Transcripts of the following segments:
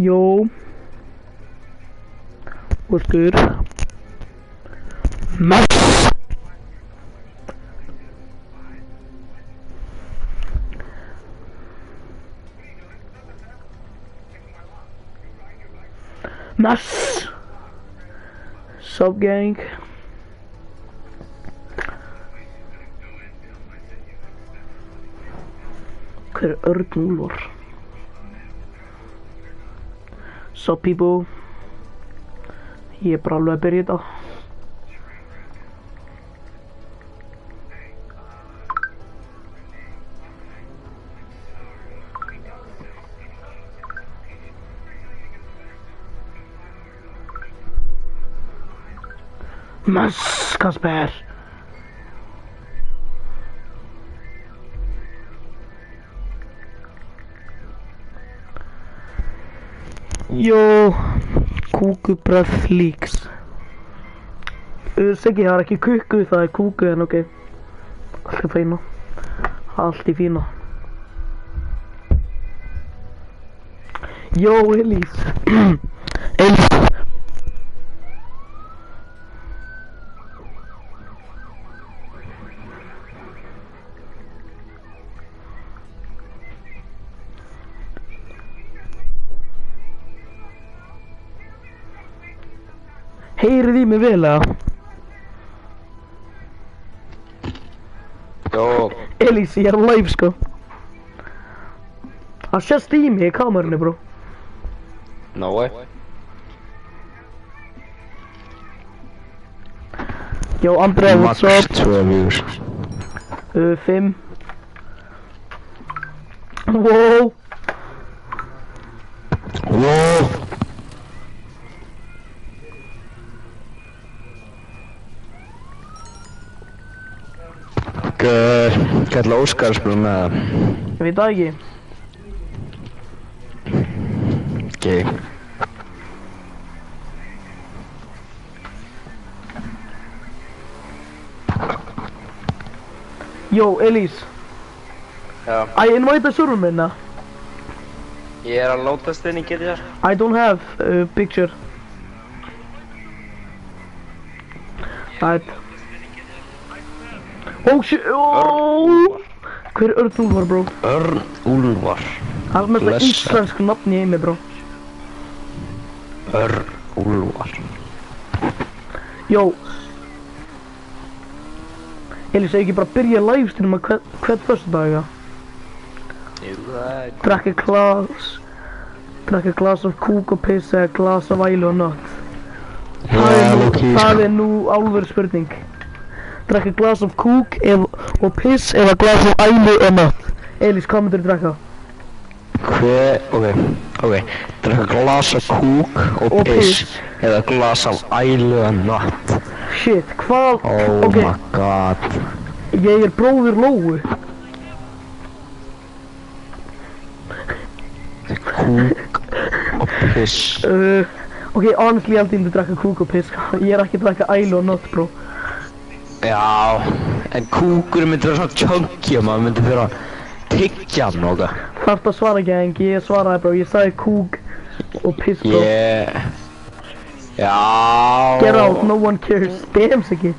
Jó. What's good? Mass. Mass. Sub gang. Hver Örn Úlfar? Sup people? Ég bara alveg að byrja þetta. Mass, Kasper. Jó, kúkubröð líks. Siggi, það ekki kukku, það kúku, en ok. Allt fína. Allt í fína. Jó, Elís. Elís. Heyrið í mig vel, eða? Jó. Elís, ég er live, sko. Það sést í mig í kamerunni, bro. No way. Jó, Andrei, what's up? Max 2 views. 5. Wow. Wow. Hvað ætla Óskar að spila með það? Ég veit það ekki. Ok. Jó, Elís. Já. Invite server minna. Ég er að lótast inn í GTA. I don't have a picture. Right. Oh shit, oh! Hver Örn Úlfar, bro? Örn Úlfar. Það er mest að íslensk nafn í heimi, bro. Örn Úlfar. Jó. Elís, ég ekki bara byrja livestreama hvern föstudag, Drekka glas af kúk og piss eða glas af ælu og nött. Það er nú alvöru spurning. Drekka glas af kúk og piss eða glas af ælu og nött. Elís, hvað myndir þú drekka? Ok. Drekka glas af kúk og piss eða glas af ælu og nött. Shit, hvað? Oh my god. Ég er bróðir Lóu. Kúk og piss. Ok, honestly, ég held ég myndi drekka kúk og piss. Ég er ekki að drekka ælu og nött, bro. Já, en kúkur myndi vera svona chunky og maður myndi vera að tyggja hann og eitthvað. Þarft að svara ekki, en ég svaraði, bro. Ég sagði kúk og piss, bro. Já. Get out, no one cares. Damn, Siggi.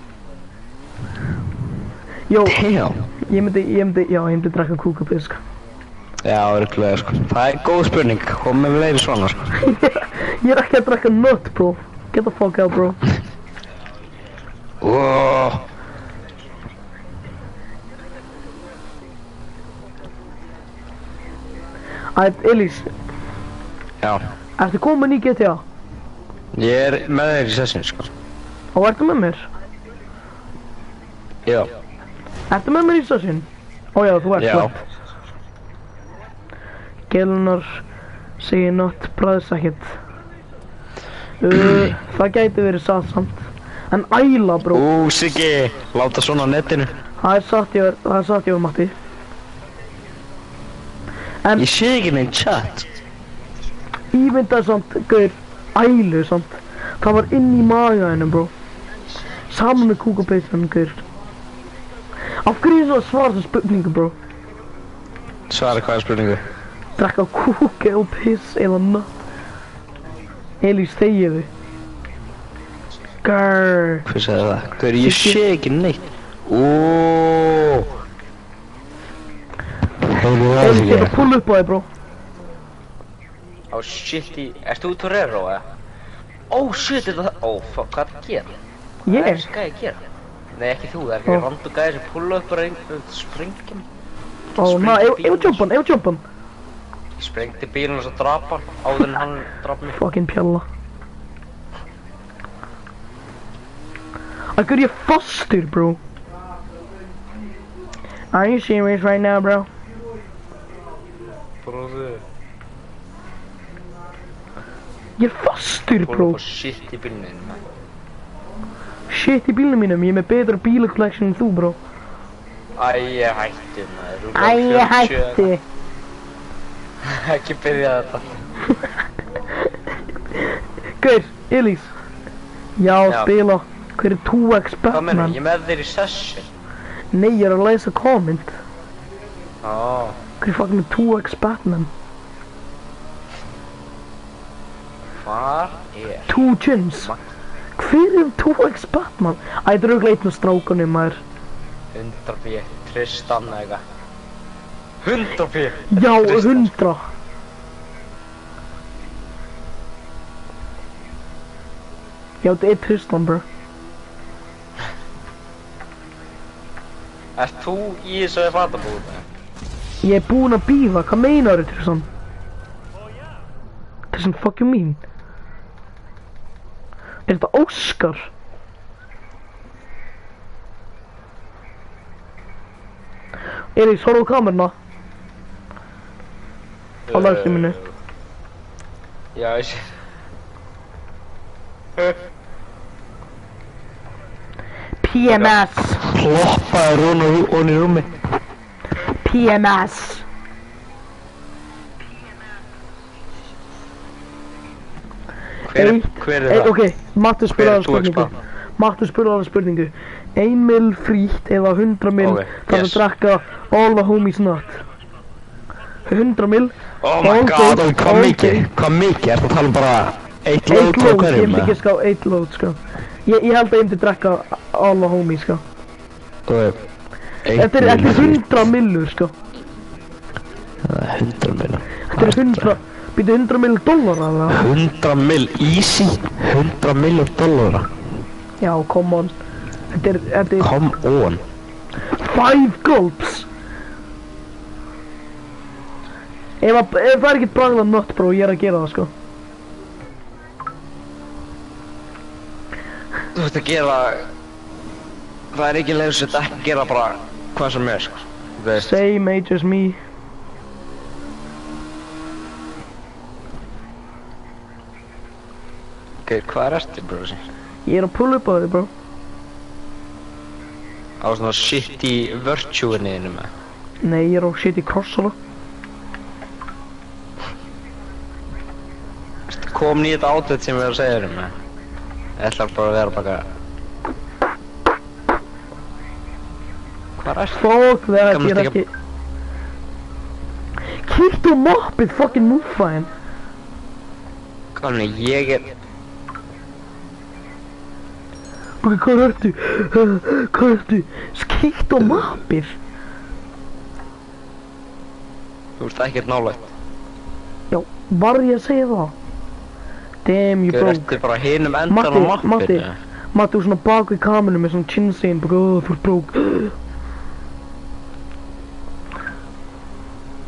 Jó. Damn. Ég myndi drekka kúk og piss, sko. Já, örugglega, sko. Það er góð spurning. Kom með fleiri svona, sko. Ég er ekki að drekka nött, bro. Get the fuck out, bro. Elís. Já. Ertu komin í GTA? Ég er með þér í sessin, sko. Og ertu með mér? Já. Ertu með mér í sessin? Ó já, þú ert. Já. Gelnar segir nött, bræðs ekkert. Það gæti verið satt samt. En æla, bro. Siggi, láta svona á netinu. Það er satt ég Matti. En ég sé ekki neinn chat. Ímyndaði samt, gaur, ælu samt. Það var inn í maga hennum, bro. Saman með kúk og piss henni, gaur. Af hverju svo að svara þessu spurningu, bro? Svara hvaða spurningu? Drekka kúk og piss eða nött. Elís, þegiðu. Grrrr. Hver sagði það? Hver, ég sé ekki neitt. Óóóó. Heyrðu það Elís, ekki. ég er að pulla upp á þig, bro. Á shit Erst þú Torero, eða? Ó shit, þetta Ó, fuck, hvað er það að gera? Hvað er Ég? þessi gæði að gera? Nei, ekki þú, það er ekki randu gæði sem pulla upp bara einhvern sprengjum. Ó, na, ef jumpan. Ég sprengdi bílinn og svo drap hann áður en hann draf mig. Fucking pjalla. Akkur ég fastur, bro. Are you serious right now, bro? Bróðu. Ég er fastur, Pulla bro. upp á shit í bílinn, man. Shit í bílnum mínum, ég er með betra bílacollection en þú, bro. Æ, ég hætti maður. Æ, ég hætti. Ekki byrja þetta. Gaur, Elís. Já, Já. spila. Hver er 2x Hvað meina, Batman? ég með þér í session. Nei, ég er að lesa comment. Ó, Hver er fucking með 2x Batman? hvar er? 2 chins. Hver er 2x Batman? Æ, þetta er auðvitað einn af strákunum, maður. 100 p. Tristan eða eitthvað. 100 p. Já, Tristan, 100. Já, þetta er Tristan, bro. Ert þú í þessu fatabúðu? Ég er búinn að bíða, hvað meinar þau, Tristan? Tristan, fuck you mean? Er þetta Óskar? Elís, horfðu á kameruna. Á livestreaminu. Já, ég sé. PMS. Ploppaður hún í rúmi. PMS. Hver er það? Ok, Mattu spurði Hver er aðra spurningu. 2x Mattu spurði aðra spurningu. 1 mil frítt eða 100 mil Ok, þarf að yes. drekka all the homies nut. 100 mil. Oh my all god, day, Hvað all mikið? day. Hvað mikið? Ertu að tala um bara eitt 1 lót á load, ég hverjum? myndi ekki ská 1 load, sko. Ég held að ég myndi drekka all the homies, sko. Þetta er 100 millur, sko. 100 mil. Þetta er 100, býtu 100 mil dollara, eða? 100 mil, easy. 100 miljór dollara. Já, come on. Þetta er Come on. 5 gulps. Ef það er ekkert bragðað nött, bro, ég er að gera það, sko. Þú veist að gera... Það er ekki leið sem þetta ekki gera bara hvað sem er, sko. Þú veist. Same age as me. Ok, hvað er eftir, bro? Ég er að pulla upp á þig, bro. Á svona shit í virtue-inniðinu með. Nei, ég er á shit í crossala. Kom nýtt outfit sem við erum að segja þér með. Ég ætla bara að vera bara... Hvað er Fuck that, Gaman ég er stikka- ekki... Kíktu á moppið, fucking múfæn. Kanni, ég er... Ok, hvað ertu? Hvað ertu? Kíktu á moppið. Þú veist ekkert nálægt. Já, var ég að segja það? Damn, you Þú broke. ertu bara hinum endan á Matti, mappinu. Matti, þú er svona bak við kamerunum með svona chin sein, bara, þú ert broke.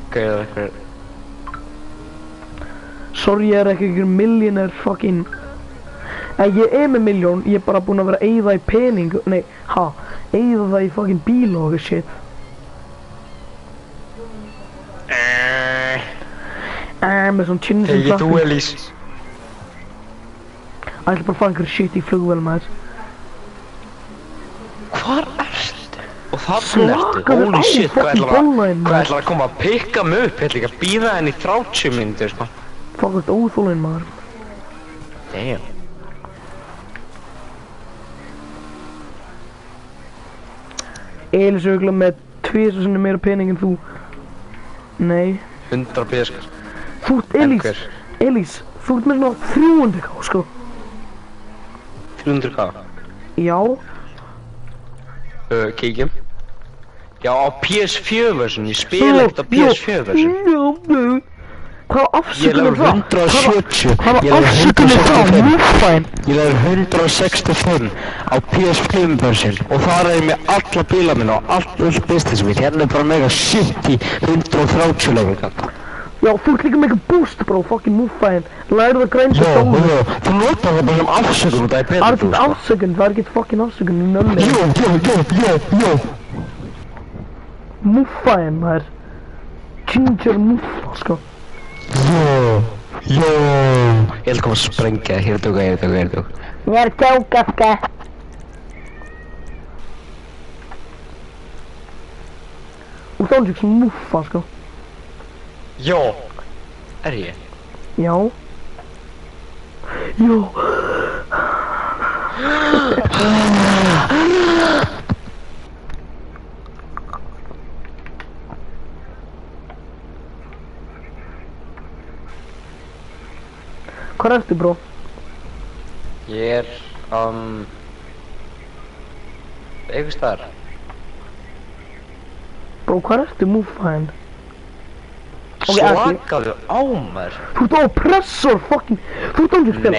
Ok, það er eitthvað... Sorry, ég er ekki einhver millionaire fucking... Ég er með miljón, ég er bara búinn að vera að eyða í pening, nei, eyða það í fucking bíl og eitthvað shit. Með svona chin sein Tegið þú, Elís. Ég ætla bara að fara einhver shit í flugvél með þess. Hvar ertu? Og þannig ertu? Slakaðu Holy á, shit, hvað fucking ætlar bolnæn, maður. Hvað ætlar að koma að pikka mig upp? Ég ætla ekki að býða henni í 30 mínútur, sko. Fuck, þetta óþólinn, maður. Damn. Elís ögla með 2 sinni meira pening en þú. Nei. 100 p, sko. Þú ert Elís. hver? Elís, Þú ert með svona 300k, sko. 300k. Já. Kíkjum. Já, á PS4 version, ég spila ekkert á PS4 version. Já. Hvaða afsökun Ég er það? 170. Hvaða Ég er afsökun það? 165. Múffæn. Ég er 165 á PS5 version og þar er ég með alla bíla minna og allt business mitt. Hérna er bara mega shit í 130 level. Já, þú ert líka með eitthvað boost, bro, fucking múffæn. Lærðu að grænsa sjálfur. Þú notar það bara sem afsökun og það er Það er betur ekkert afsökun, það er ekkert fucking afsökun í nölli. Jó. Múffæn, það er ginger muffa, sko. Jó. Ég held að koma að sprengja, hér er dög. Ég er að kjóka, sko. Og þá er þetta sem muffa, sko. Jó. Er ég? Já. Jó. Hvað ertu, bro? Ég er, einhvers staðar. Bro, hvað ertu múffaðinn? Slakaðu á mér. Þú ert oppressor, fucking. Þú ert aldrei spjalla.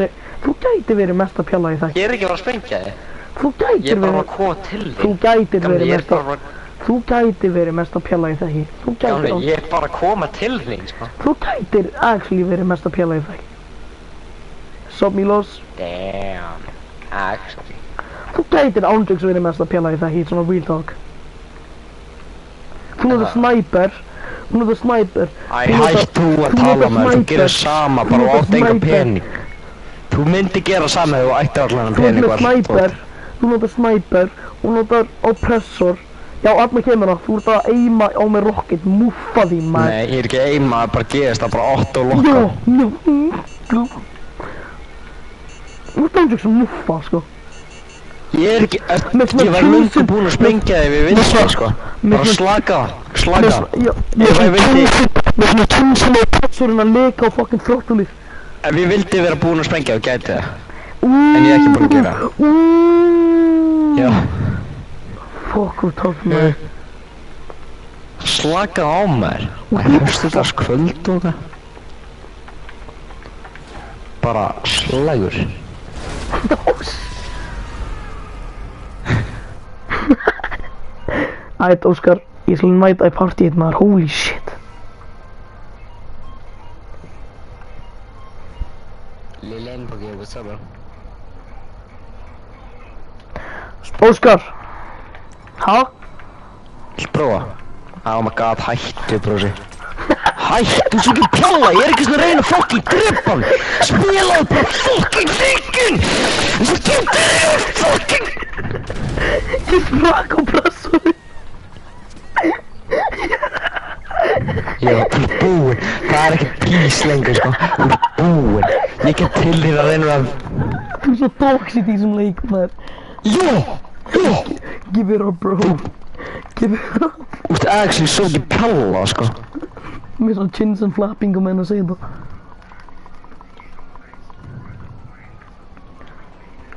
Nei, Þú gæti verið mest að pjalla í það. Ég er ekki að fara að sprengja þig. Þú Ég gæti er bara verið. að koma til þig. Þú gæti Gamli, verið ég er mest að. bara- Þú gæti verið mest að pjalla í það. Þú Gamli, gæti. ég er bara að koma til þig, sko. Þú gætir actually verið mest að pjalla í það. Stop me loss. Damn. Actually. Þú gætir ándjöks verið mest að pjalla í það. Svona real talk. Þú er það sniper. Hún er það sniper. Æ, hætt þú að tala með þú gerir sama bara og átt enga pening. Þú myndi gera sama ef þú ættir allan Þú pening notar sniper. Þú notar sniper. Þú notar oppressor. Já, allir kemur það. Þú ert að aima á með rocket. Muffa því, maður. Nei, ég er ekki eima að bara gerist það bara 8 og Já, lokka. já. Þú ert ándjöks sem muffa, sko. Ég er ekki, Með svona ég var löngu túsund- búinn að sprengja þig við vinstri, sko. Bara svona- slaka. Já, Ef ég vildi, með svona tjónsilega oppressorinn að leka á fucking þróttulíf. ef ég vildi vera búinn að sprengja þá gæti það. En ég er ekki búinn að gera. Já. Fuck, þú tók mig. Slaka á mér. Það er föstudagskvöld og það. Bara slagur. Ætt, Óskar, ég skal mæta í partíið, maður, holy shit. Lil Embogir, what's up, bro? Óskar. Ha? Vill prófa? Oh my god, hættu, brósi. Hættu, svo ekki pjalla, ég er ekki svona að reyna að fucking drepa hann. Spilaðu bara fucking þykkin! Svo getur þér fucking... Ég sprak á pressorinn. Já, þú ert búinn. Það er ekki pís lengur, sko. Þú ert búinn. Ég get til þér að reyna að... Þú er svo toxic í þessum leik, maður. Jó! Give it up, bro. Give it up. Þú ert actually svo ekki pjalla, sko. Með svona chins and flapping og menn að segja það.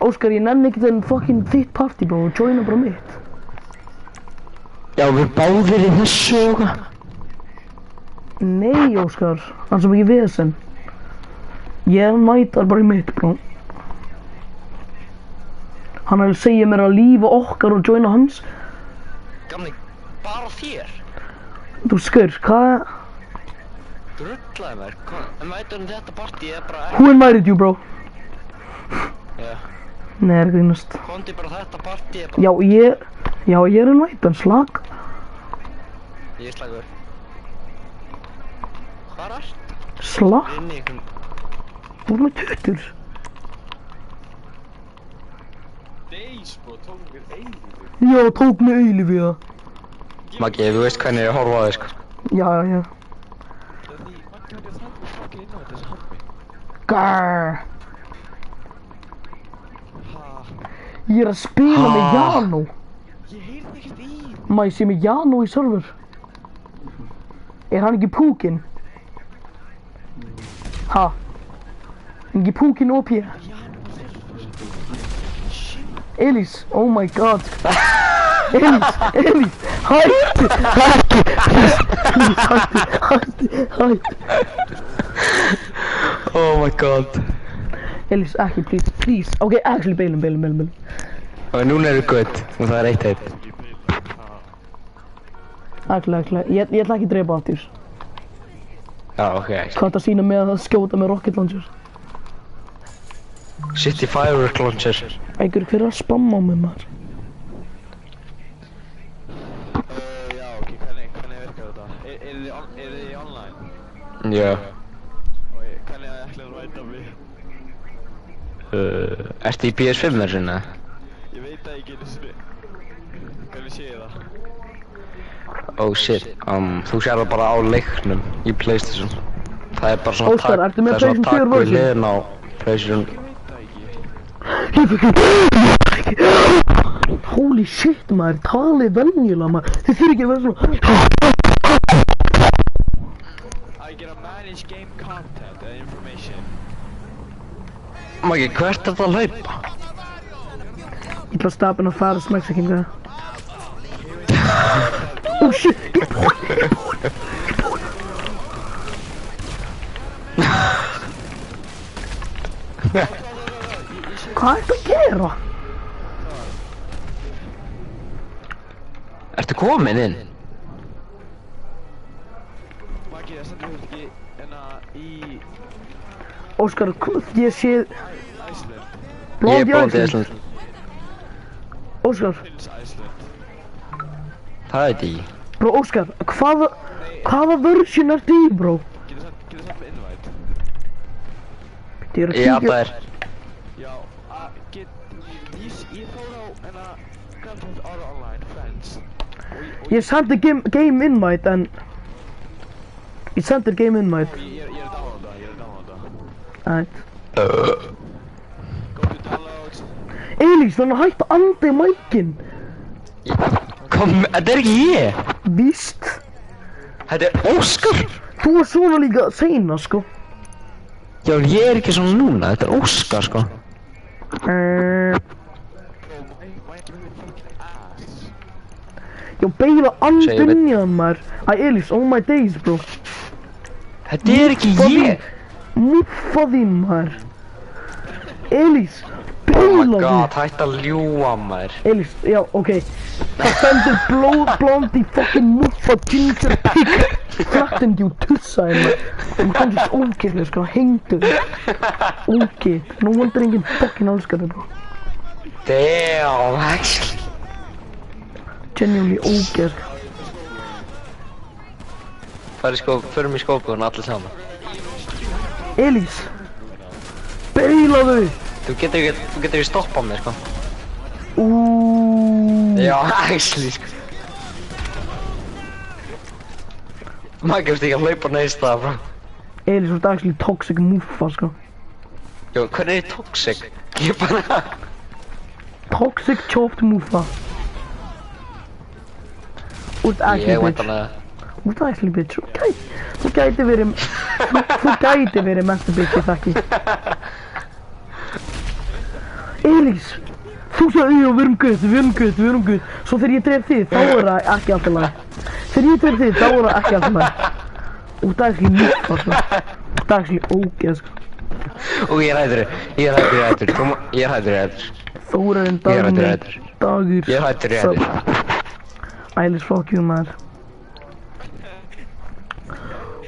Óskar, ég nenni ekki þennan fucking þitt party, bro. Joina bara mitt. Já, við báðir í þessu og hvað? Nei, Óskar. Hann sem ekki vesen. Ég mætar bara í mitt, bro. Hann er að segja mér að lífa okkar og joina hans. Gamli, bara þér? Þú skur, hvað? Drullaði mér, en veitur þetta partí er bara Who invited you, bro? Já, Nei, er grínast. kondi bara þetta partí er bara... Já, ég er invited, slag. Ég er slagur. Hvar ert? Slag? Inni í einhvern... Þú er með tuttur. Já, tók mig eilíf í það. Maggi, þú veist hvernig ég horfa á þig, sko. Já. Gærr. Ég er að spila með Janó. Ég heyrði ekkert í. Má ég sé með Janó í server? Er hann ekki púkinn? Ha? Ekki púkin OP. Elís, oh my god. Elís, hættu. Hættu. Oh my god. Elís, ekki, please. Ok, actually, beilum. Og núna eru gött, og það er 1-1. Actually, ég ætla ekki að drepa aftur. Já, ok. Hvað það sína með að skjóta með rocket launcher? City firework launcher. Hver er að spamma á mig, maður? Já, ok, hvernig virkar þetta? Eru þið online? Já. Og hvernig ætlaðu að ræta mig? Ertu í PS5 version eða? Ég veit það ekki einu sinni. Hvernig sé ég það? Oh shit, þú sér það bara á leiknum í PlayStation. Það er bara svona Óskar, ertu með það er svona PlayStation 4 takk við version? hliðina á PlayStation. Holy shit, maður, talið venjulega, maður. Þið þurfi ekki að vera svona. I get a manage game content and information. Maggi, hvert er það að hlaupa? Ég ætla að stapa henn að fara smæksakinga. Oh shit, ég er búinn. Hvað ertu að gera? Ertu komin inn? Maggi, það stendur ekki í Óskar, ég sé Iceland. Ég er blóð í bóndi Iceland. Ísland. Óskar, Prince Iceland. Það veit ég ekki. bro, Óskar, hvaða version ertu í, bro? Getur það með invite? Ég er að Já, það kíkja. er. Já, ég fór á Grand Theft Auto Online, Friends. Ég sendi game invite, en... Ég sendi game invite. Ég er að downloada. Ætt. Go to downloads. Elís, þannig að hætta að anda í mækinn. Kom, þetta er ekki ég. Víst. Þetta er Óskar. Þú var svona líka sena, sko. Já, en ég er ekki svona núna. Þetta er Óskar, sko. Já, beila Segðu mér. andunjan, maður. Æ, Elís, oh my days, bro. Þetta er ekki ég. Muffa þín, maður. Elís, Oh my beila god, þín. hætt að ljúa maður. Elís, já, ok. Það stendur blóndi fucking muffa ginger pig. Flattened you tussaði, maður. Þú kannst ógeðlega, sko, hengdu þig. Ógeð. Nú vandur enginn fucking elskar þig, bro. Damn, actually. Genuinely ógeð. Förum í skópun allir saman. Elís, beila þau. Þú getur ekki stoppað mig, sko. Já, actually, sko. Maður gefst ekki að hlaupa neðst það, bro. Elís, þú ert actually toxic muffa, sko. Jó, hvernig er toxic? Ég bara... Toxic chopped muffa. Þú ert actually Ég bitch. væntanlega... Þú ert actually bitch. Þú gæti verið... Þú gæti verið mesta bitch, ég þekki. Elís, þú sagði, já, við erum gutt. Svo þegar ég dref þig, þá er það ekki alltaf læg. Þegar ég dref þig, þá er það ekki alltaf læg. Þú ert actually muffa, sko. Þú ert actually ógeð, sko. Og ég er hættur. Þórarinn, Ég er Dagný, hættur. Dagur. Ég er hættur. Ælis, fuck you, maður.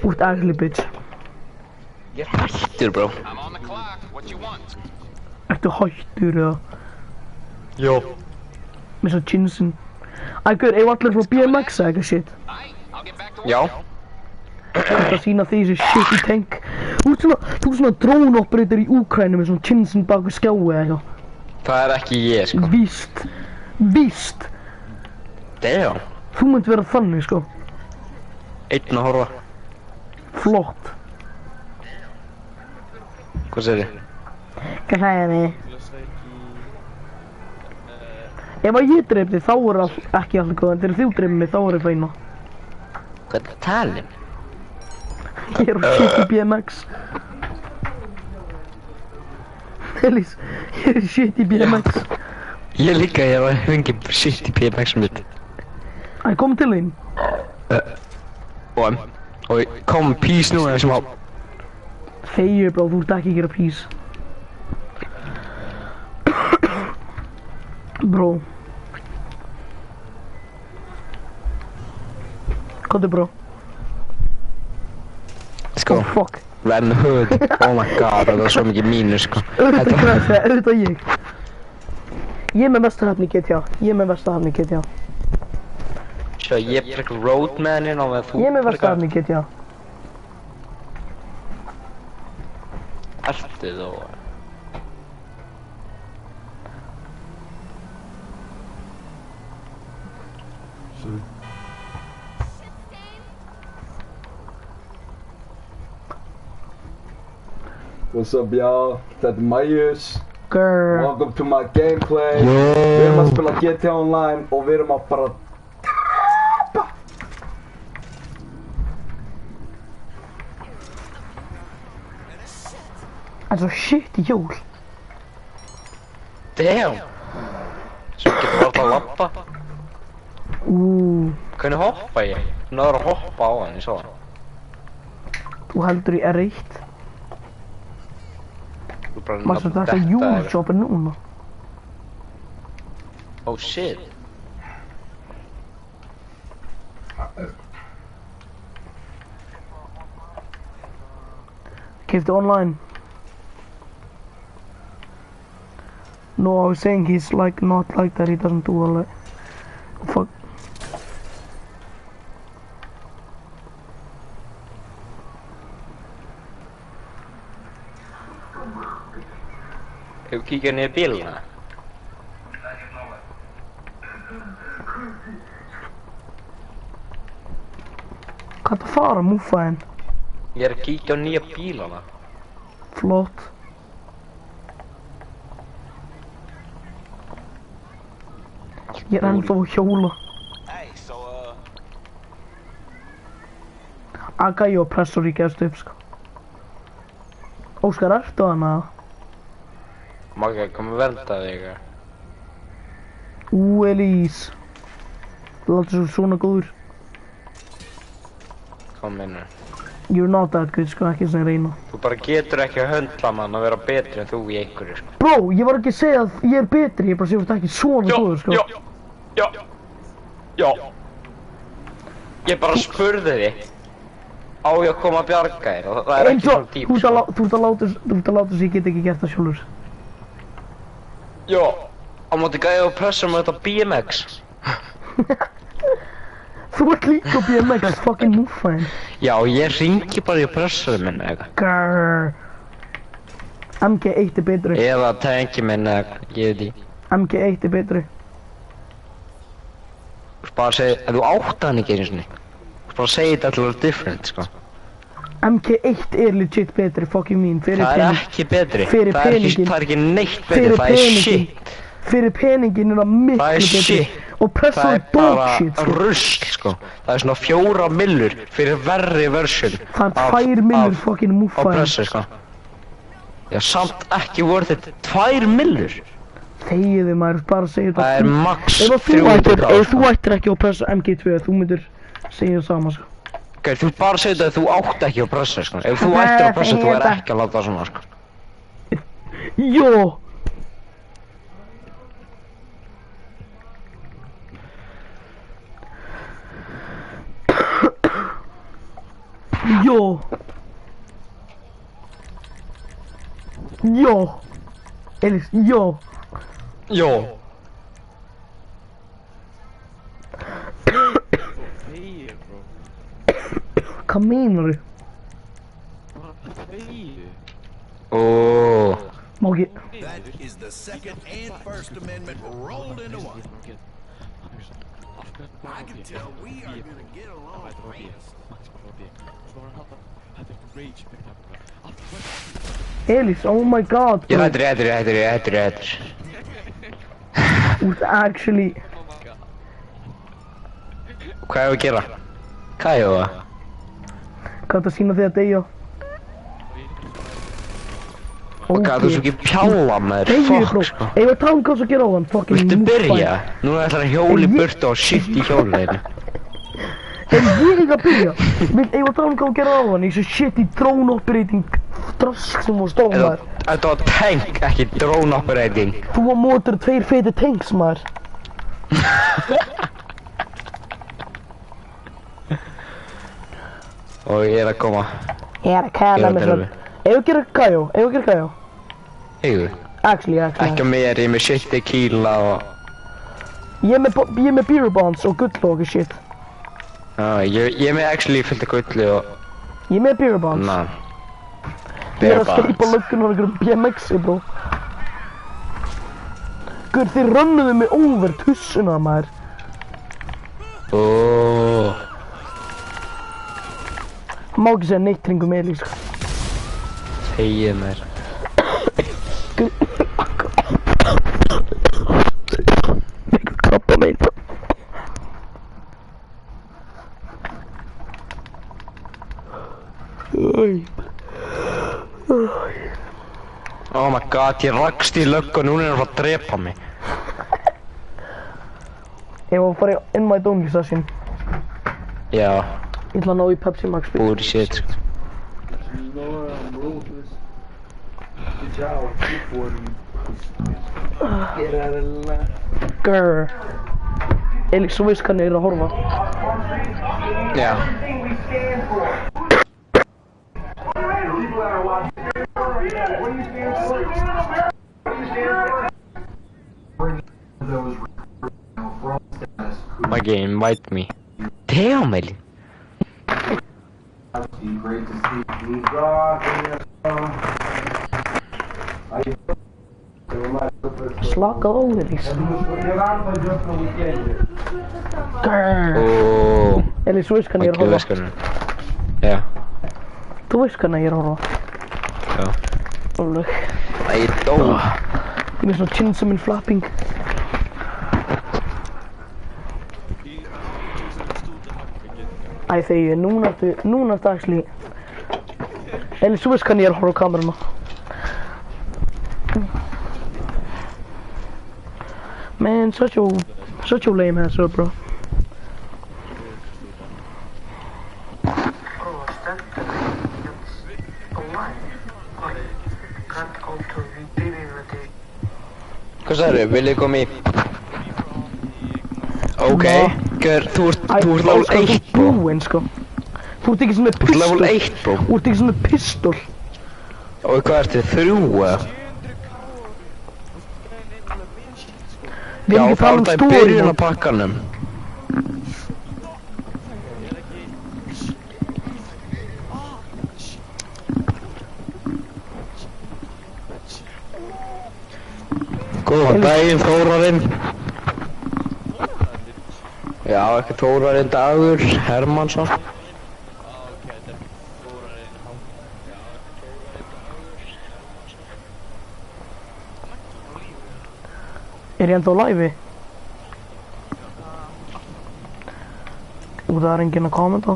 Þú ert actually bitch. Ég er hættur, bro. Ertu hættur, eða? Jó. Með svo chinsin. Ægur, ef allir frá BMX eða eitthvað shit. Já. Þetta sína þessi shit í tank. Þú ert svona drone operator í Úkraínu með svona chinsin bak við skjái eða eitthvað. Það er ekki ég, sko. Víst. Damn. Þú munt vera þannig, sko. Einn að horfa. Flott. Hvað segir þið? Hvað sagði þið? Ef að ég dreif þig, þá er ekki allir góð, en þegar þú dreifir mig, þá er ég feina. Hvað er það talið? Ég er á shit í BMX. Elís, ég er shit í BMX. Ég líka, ég var fengið shit í BMX-um mitt. Æ, kom til þín. Og kom pís nú eða sem á. Þegju, bro, þú ert ekki að gera pís. Bro. Hvað er bro? Sko, Oh, fuck. Ren Hood, oh my god, það var svo mikið mínus, sko. Auðvitað græsja, auðvitað ég. Ég er með vesturhafni GTA. Ég er með vesturhafni GTA. Sjá, ég frekar roadmanin á með þú Ég er með vesturhafni GTA. Ertu þú? What's up, y'all? Þetta er Marius. Grrr. Welcome to my gameplay. Yo. Við erum að spila GTA Online og við erum að bara tapa. Það er svo shit í hjól. Damn! Svo getur varð að lappa. Hvernig hoppa ég? Þú náður að hoppa á hann, ég sá hann. Þú heldur í R1. Þú bara Maður sem þetta detta yfir. YouTube er núna. Oh shit. Keypti online. No, I was saying he's like not like that. He doesn't do all that. Fuck. Hefur kíkað niður bíluna? Hvað er að fara, múffaðinn? Ég er að kíkja á nýja bílana. Flott. Ég er ennþá að hjóla. Aga ég og pressur í gefst upp, sko. Óskar, ertu hana? Magga, kom að vernda þig. Elís. Þú láttu svo svona góður. Kom inn. You're not that good, sko, ekki sem reyna. Þú bara getur ekki að höndla mann að vera betri en þú í einhverju, sko. Bro, ég var ekki að segja að ég er betri, ég bara segja að þú ert ekki svona góður, sko. Já. Ég bara spurði þig. Á ég að koma að bjarga þér og það er ekki svona típ, Þú ert að láta þess að ég get ekki gert það sjálfur. Já. Á móti gæði og pressa með þetta BMX. Þú ert líka á BMX, fucking múffaðinn. Já, ég ringi bara í pressuðu minni, eitthvað. Grrrr. MG1 er betri. Eða tanki minni, eitthvað, ég veit í. MG1 er betri. Þú veist bara að segja, ef þú átt hann ekki einu sinni. Þú veist bara að segja þetta alltaf different, sko. MG1 er legit betri, fucking mín, fyrir Það er pening. ekki betri. Fyrir Það er peningin. ekki neitt betri, Fyrir það er peningin. shit. Fyrir peningin er það miklu Það er betri. shit. Og pressa Það er er bara dogshit, sko. rusl, sko. Það er svona 4 millur fyrir verri version Það er 2 millur fucking á múffaðinn. pressu, sko. Já, samt ekki worth it. 2 millur? Þegiðu maður, bara segja þetta. Það er max Ef þú 300 ættir, ef þú ættir ekki að pressa MG2, þú myndir segja það sama, sko. Ok, þú bara segir þetta að þú átt ekki á pressu, sko. Ef þú ættir á pressu, þú er ekki að láta það svona, sko. Jó! Jó! Jó! Elís, jó! Jó. Þegið, bro. Hvað meinarðu? Bara þegið. Óóóó. Má ekki... That is the Second and First Amendment rolled into one. I can tell we are gonna get along fast. Elís, oh my god, Ég bro. hættir. Þú ert actually... Hvað hefur að gera? Hvað hefur það? Hvað er þetta að sína þig að deyja? Ok, þú er svo ekki pjála maður, Þegiðu, fuck bro. sko. Ef við tala um hvað svo gera á hann, fucking Viltu múfbæn. byrja? Nú ætlar að hjóli burtu og shit í hjóliðinu. Ef ég ekki að byrja, ef við tala um hvað gera á hann, þessu shit í drone operating drask sem var stofn maður. Þetta var tank, ekki drone operating. Þú var mótur 2 feti tanks maður. Og ég er að koma. Ég er að kæla Ég með er að svona. Ef við gerum Kajo, Heiðu, Actually. ekki að mér, ég er með shit tequila og... Ég er með beer bonds og gull og shit. Ég er með actually fullt af gulli og... Ég er með beer bonds. Na. Ég er að skeipa löggun og einhverjum BMX-i, bro. Guð, þið rönnuðu mig over tussuna, maður. Óóóó. Það má ekki segja neitt kringum Elís. Þegið mér. Mikið krabba meina. Oh my god, ég rakst í lögg og núna er það að drepa mig. Ég var að fara í invite only session. Já, Ég ætla að ná í Pepsi Max bíl. búið shit sko. Grrr. Elís, þú veist hvernig ég er að horfa. Já. Maggie, invite me. Damn, Ellie. Great to see you, God. Slaka á Elís. Grrr. Óóóó. Elís, þú veist hvernig ég er að Maggie, horfa. veist hvernig. Já. Þú veist hvernig ég er að horfa. Já. Alveg. Æ, ég dó. Ég er með svona chin sem flapping. Æ, þegi, núna ertu actually... Elís, þú veist hvernig ég er að horfa á kameruna. Man, such a lame answer, bro. Hvað sagði, viljið koma í? Ok, Gjör, þú ert level 1, bro. Búinn, sko. Þú ert ekki sem með Þú ert level pistol. 1, bro. Þú ert ekki sem með pistol. Og hvað ertu, 3, eða? Við erum ekki að tala um það er story byrjun á mode. pakkanum. Góðan daginn, Þórarinn. Já, ekki Þórarinn Dagur Hermannsson. Er ég ennþá á live? Og það er enginn að kommenta.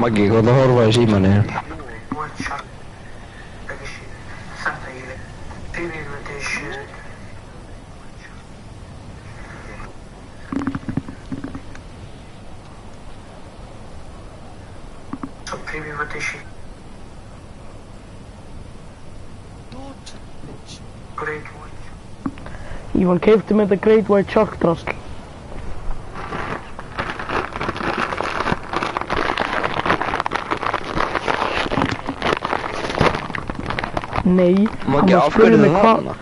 Maggi, hvað það horfa í símanni? Ívan keipti með þetta Great White Shark drasl. Nei, Maggi, var að af spyrja hverju mig er hvað- þarna?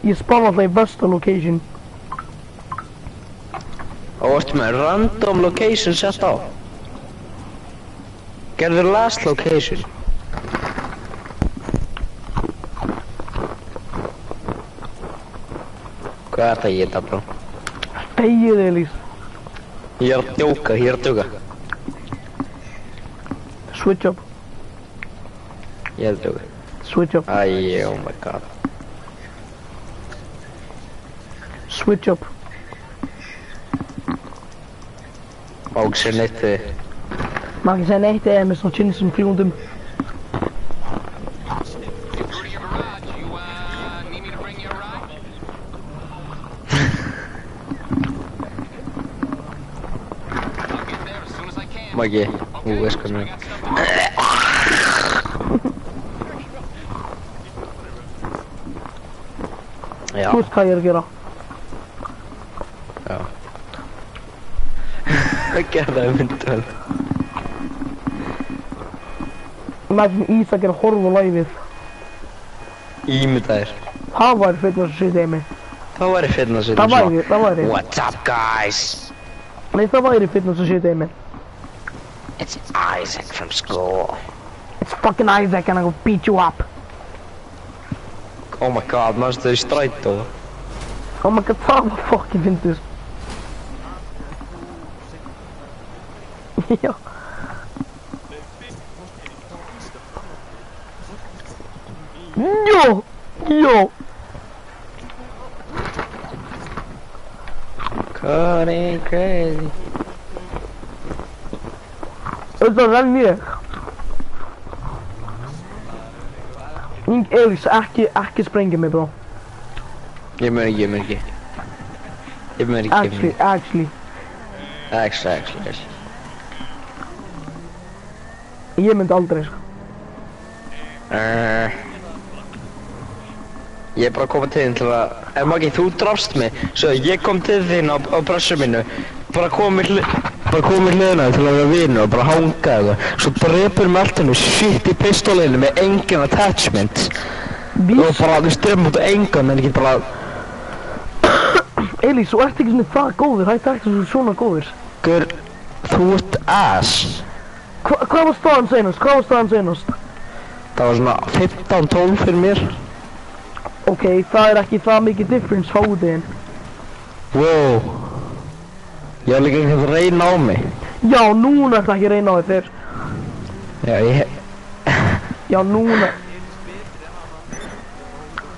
Ég spáði alltaf í besta location. Og varstu með random location sett á? Gerður last location? Hvað er það ég þetta, bro? Þegið, Elís. Ég er að djóka. Switch up. Ég er að djóka. Switch up. Æ, oh my god. Switch up. Má ekki segja neitt þið. Má ekki segja neitt eða með svona kynsum fljóndum. Maggi, þú veist hvað mér. Já. Þú veist hvað ég er að gera. Já. Hvað gerði það myndvel? Imagine Ísak er að horfa á liveið. Ímyndaðir. Það væri fitness að sitja í mig. Það væri fitness að Það væri. What's up guys? Nei, það væri fitness að sitja í mig. It's Isaac from school. It's fucking Isaac and I'm gonna beat you up. Oh my god, mannstu þau í strætó? Oh my god, það var fucking fyndið. Já. Jó. Cutting crazy. Auðvitað renn ég. Elís, ekki sprengja mig, bro. Ég mun ekki. Actually. Ég myndi aldrei, sko. Ég er bara að koma til þín til að... Maggi, þú drafst mig, svo ég kom til þín á pressu mínu. Bara kom í hliðina til að vera vinur og bara hanga eitthvað. Svo drepur mig allt hennu shit í pistólinu með engin attachment. Og bara, þú strefum út á engan, en ekki bara... Elís, þú ert ekki svona það góður, hætti ekki svona góður. Gaur, þú ert ass. Hvað var staðan senast? Það var svona 15-12 fyrir mér. Ok, það er ekki það mikið difference fáðin. Wow. Ég var líka ekki að reyna á mig. Já, núna er það ekki að reyna á þér. Já, núna.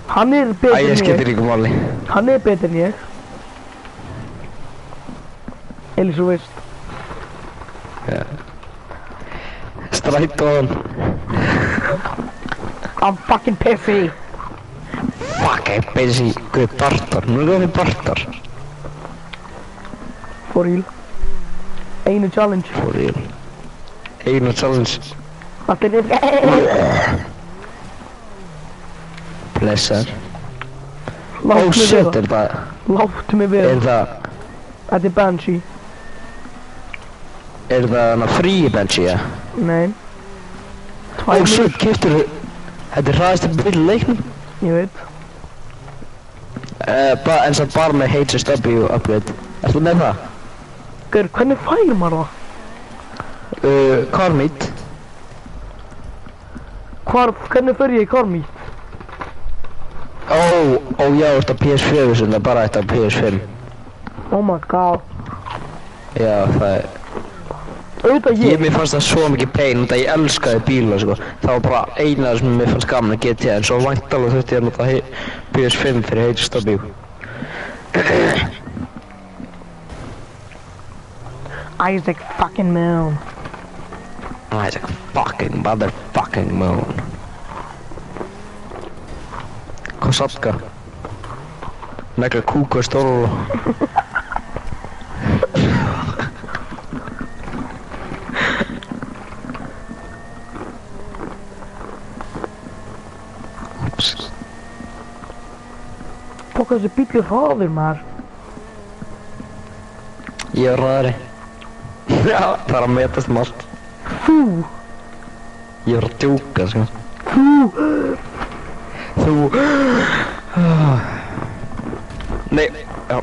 Hann er betur en ég. Æ, ég skiptir ekki máli. Hann er betur en ég. Elís, þú veist. Já. Strætóðan. I'm fucking pissy. Fucking busy. Guð, Bartar. Nú er það Bartar. For real. Einu challenge. For real. Einu challenge. Allir er... Blessar. Láttu mig shit, vera. er það... Láttu mig vera. Er það... Þetta er Banshee. Er það hana frí Banshee, ja? Nei. Shit, keftur þú... Þetta er hraðast að byrja leiknum? Ég veit. En samt bara með HSW upgrade. Ertu með það? Gaur, hvernig fær maður það? Karmít. Hvernig fer ég í Karmít? Já, þetta er PS4 sem það bara þetta á PS5. Oh my god. Já, það er... Auðvitað ég... Mér fannst það svo mikið pain, þetta ég elskaði bíla, sko. Það var bara eina sem mér fannst gaman að GTA, en svo væntalega þurfti ég að nota PS5 fyrir HSW. Isaac fucking Moon. Isaac fucking motherfucking Moon. Kosatka. Negla kúku og stóla. Fokk, þessi bíll er hraður, maður. Ég er hraðari. Já, það er að metast um allt. Þú. Ég er að djóka, sko. Þú. Nei, já.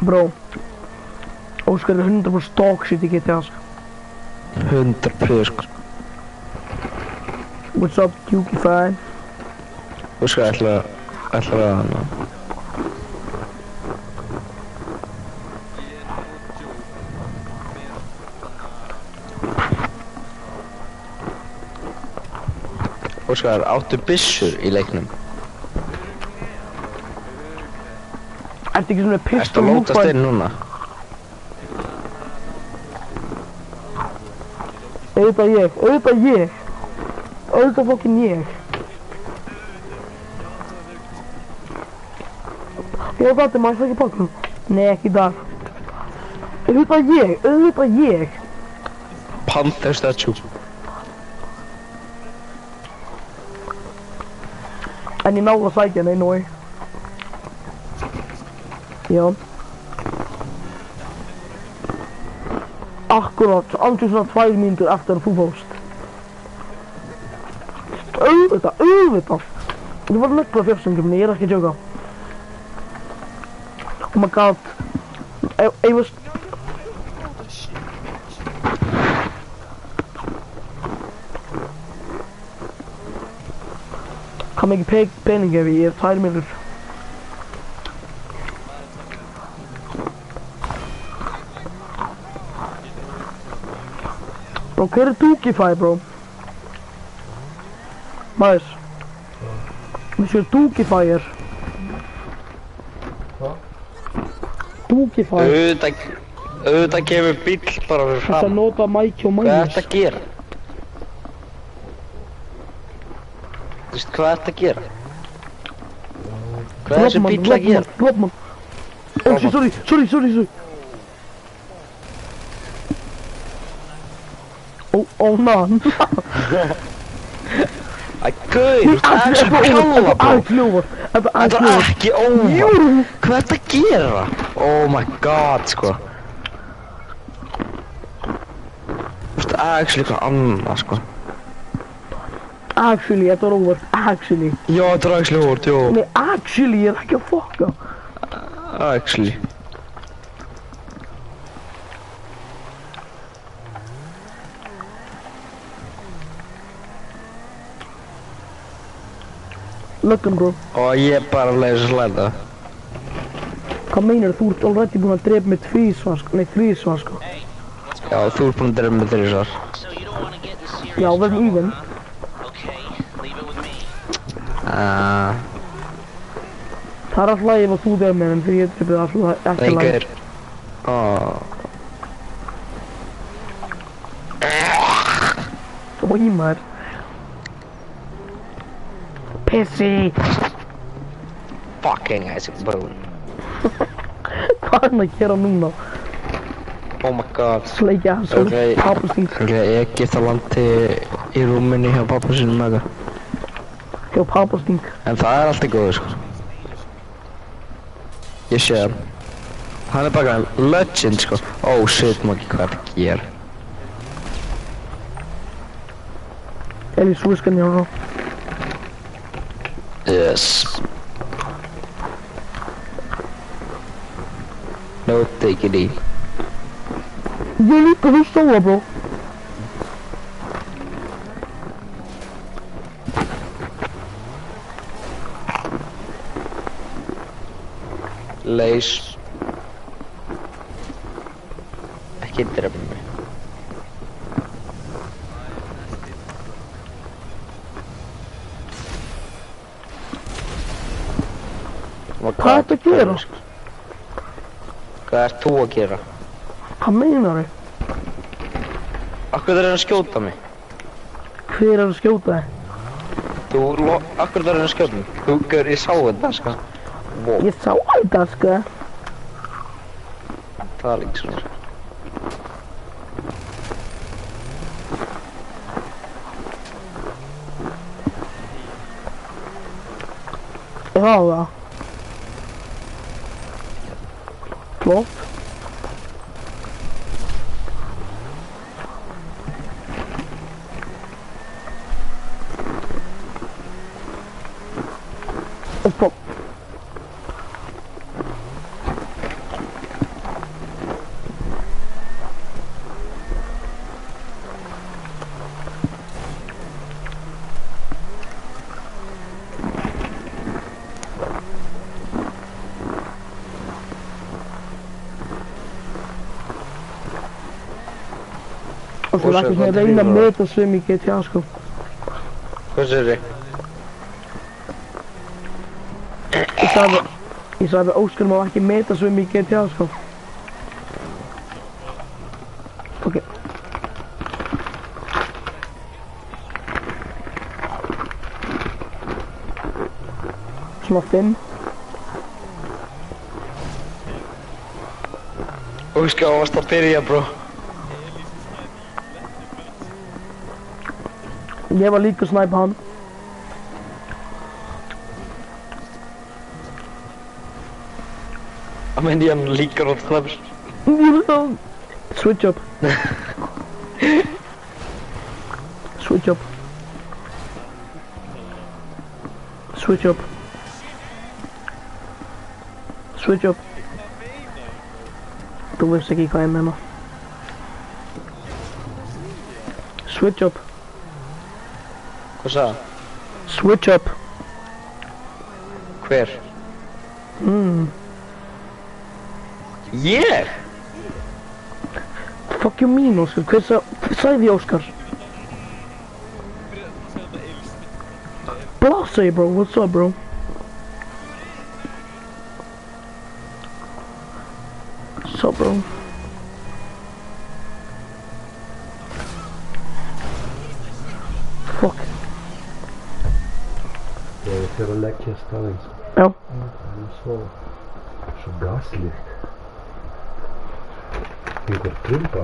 Bro. Óskar er 100% dog shit í GTA, sko. 100%, sko. What's up, Juki Fine? Þú skal ætla að hana. Óskar, áttu byssur í leiknum? Ertu ekki svona Ertu pistol að og lótast inn núna? Auðvitað ég. Auðvitað fokkin ég. Ég var maður það ekki pakkum. Nei, ekki í dag. Auðvitað ég. Panther statue. En ég náðu að sækja henni, nói. Já. Akkurát, aldrei svona 2 mínútur eftir að þú fórst. Auðvitað. Ég var nöggla fjörsengumni, ég ekki að djóka. Oh my god. Ég var... Hvað mikið pening hef ég? 2 mínútur. Bro, hver Dukify, bro? Maður. Monsieur Dukifyer. Dukify. Auðvitað kemur bíll bara fyrir Þetta fram. nota Mike og Hvað Magnus. ertu að gera? Þú veist, hvað ertu að gera? Hvað er þessi bíll að gera? Robbmann. Oh shit, sorry. Oh man. Æ, gauð, þú ert aðeins að kalla, bro. Þetta Þetta er ekki óvart. Hvað ertu að gera? Oh my god, sko. Þú ert aðeins líka annað, sko. Actually, þetta var óvart. Actually. Já, þetta er aðeins óvart, jó. Nei, actually, ég er ekki að fokka. Actually. Löggan, bro. Og ég bara leiðis að slæta. Hvað meinar þú? Ert already búinn að drepa mig þrisvar, sko. Já, þú ert búinn að drepa með þrisvar. Já, verðum even. Það er alltaf lagi ef að þú drepa mig, en fyrir ég drepið alltaf ekki lagi. Lengur. Ói, maður. Pissi! Fucking Isaac Boone. Hvað er hann að gera núna? Oh my god. Sleikja hans og Ok. pappasting. Ok, Egyptalandi í rúminni hjá pappa sínum með það. Hjá pappasting. En það er alltaf góður, sko. Ég sé hann. Hann er bara legend, sko. Oh shit, maður ekki hvað er að gera. Elís Ruskan hjá hann. Yes. No, take it easy. Ég líka þú stóða, bro. Leys. Ekki drepa mig. Hvað ertu að gera? Hvað ert þú að gera? Hvað meinar þau? Akkur það er að skjóta mig? Hver er að skjóta þig? Akkur það er að skjóta mig? Þú, gaur, ég sá þetta, sko. Wow, Ég sá þetta, sko. það er ekki svona. Já, það. Flott. Og flott. Óskar, ekki svona reyna að metasvim í GTA, sko. Hvað sér þið? Ég sagði að Óskar má ekki metasvim í GTA, sko. Ok. Svona 5. Óskar, varst að byrja, bro. Ég var líka að snæpa hann. Það meint ég hann líka rátt snæpur. Switch up. Switch up. Switch up. Switch up. Þú veist ekki hvað ég meina. Switch up. Hvað sagði? Switch up. Hver? Ég? Fuck you mean, Óskar? Hver sagði Óskar? Blase, bro. What's up, bro? What's up, bro? Fuck. Ég fer að leggjast aðeins. Já. Það er svo gaslykt. Einhver trumpa,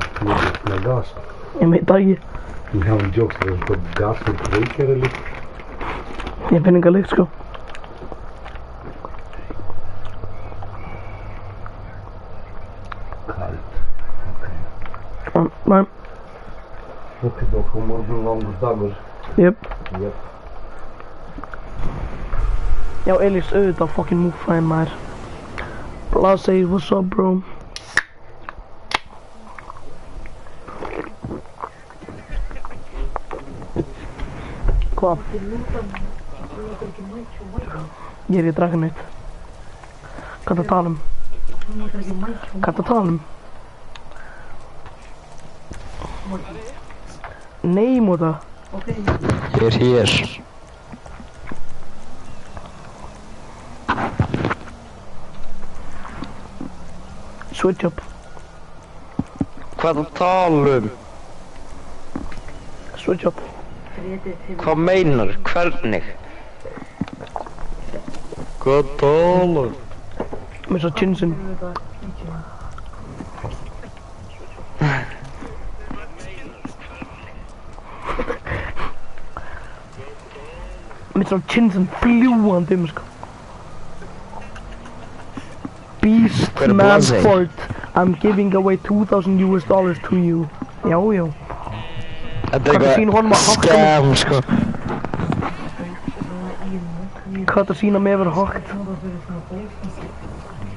með gas. Ég veit það ekki. Ég hef en jokes, það er sko gaslykt reykjari lykt. Ég finn enga lykt, sko. Kallt. Nei. Ok, þá kom morgun langur dagur. Jep. Jep. Já, Elís, auðvitað fucking múfræðin, maður. Blase, what's up, bro? Hvað? Ég er ekki að draka neitt. Hvað er að tala um? Hvað er að tala um? Nei, móta. Hér. Switch up. Hvað þú tala um? Switch up. Hvað meinar? Hvernig? Hvað tala um? Með svo chinsinn. Með svo chinsinn fljúandi sko. Beast Hver er man Blase? fort. I'm giving away $2,000 to you. Já. Þetta er Hvað er sín honum að hakka skam, sko. Hvað er sína með verið hakt?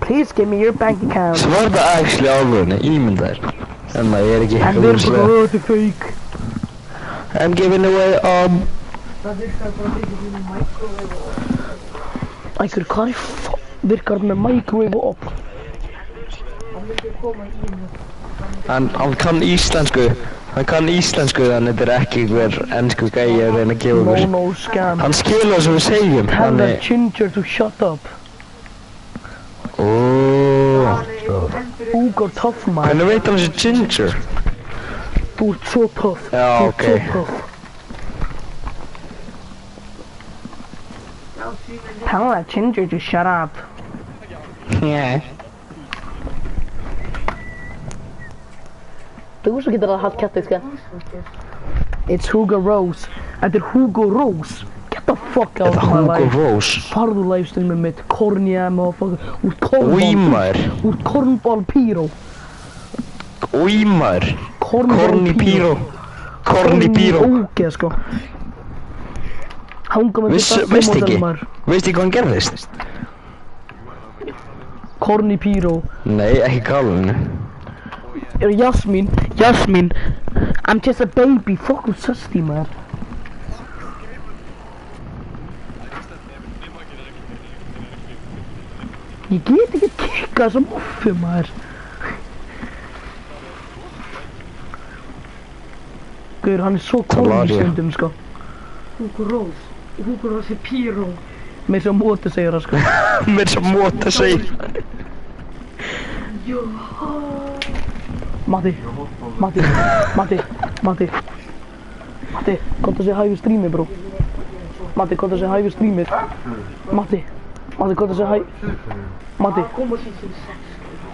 Please give me your bank account. Svo var þetta actually alveg, ímyndaðir. En það er ekki En við erum bara húslega. þetta er fake. I'm giving away Ægur, hvað er virkar með microwave og op? Hann kann íslensku. Hann kann íslensku, þannig þetta er ekki hver ennsku gæi að reyna að gefa okkur. No scam. Hann skilur það sem við segjum, Tell þannig... that ginger to shut up. Hugo tough man. Hvernig veit hann þessi ginger? Þú ert svo tough. Já, Þú ert ok. svo tough. Tell that ginger to shut up. Yeah. Þú veist að geta það hatt kættið, sko. It's Hugo Rose. Þetta er Hugo Rose. Get the fuck out Þetta of my Hugo life. Rose. Farðu livestreamið mitt. Kornja, motherfucker. Úr kornball. Úímar. Úr kornball píró. Úímar. Kornball Korni píró. Korni píró. Ógeð, sko. Hanga með Veist ekki? Veist ekki hvað hann gerðist? Korni píró. Nei, ekki kálinu. Jasmín, I'm just a baby, fuck þú sest í maður. Ég get ekki að kikka þessa muffi maður. Gaur, hann er svo korn stundum, sko. Hugo Rose er Píró. Mér sem móti segir það, sko. Mér sem móti segir. Matti, gott að segja hæ við strímið, bró. Matti, gott að segja hæ við strímið. Matti, gott að segja hæ. Matti.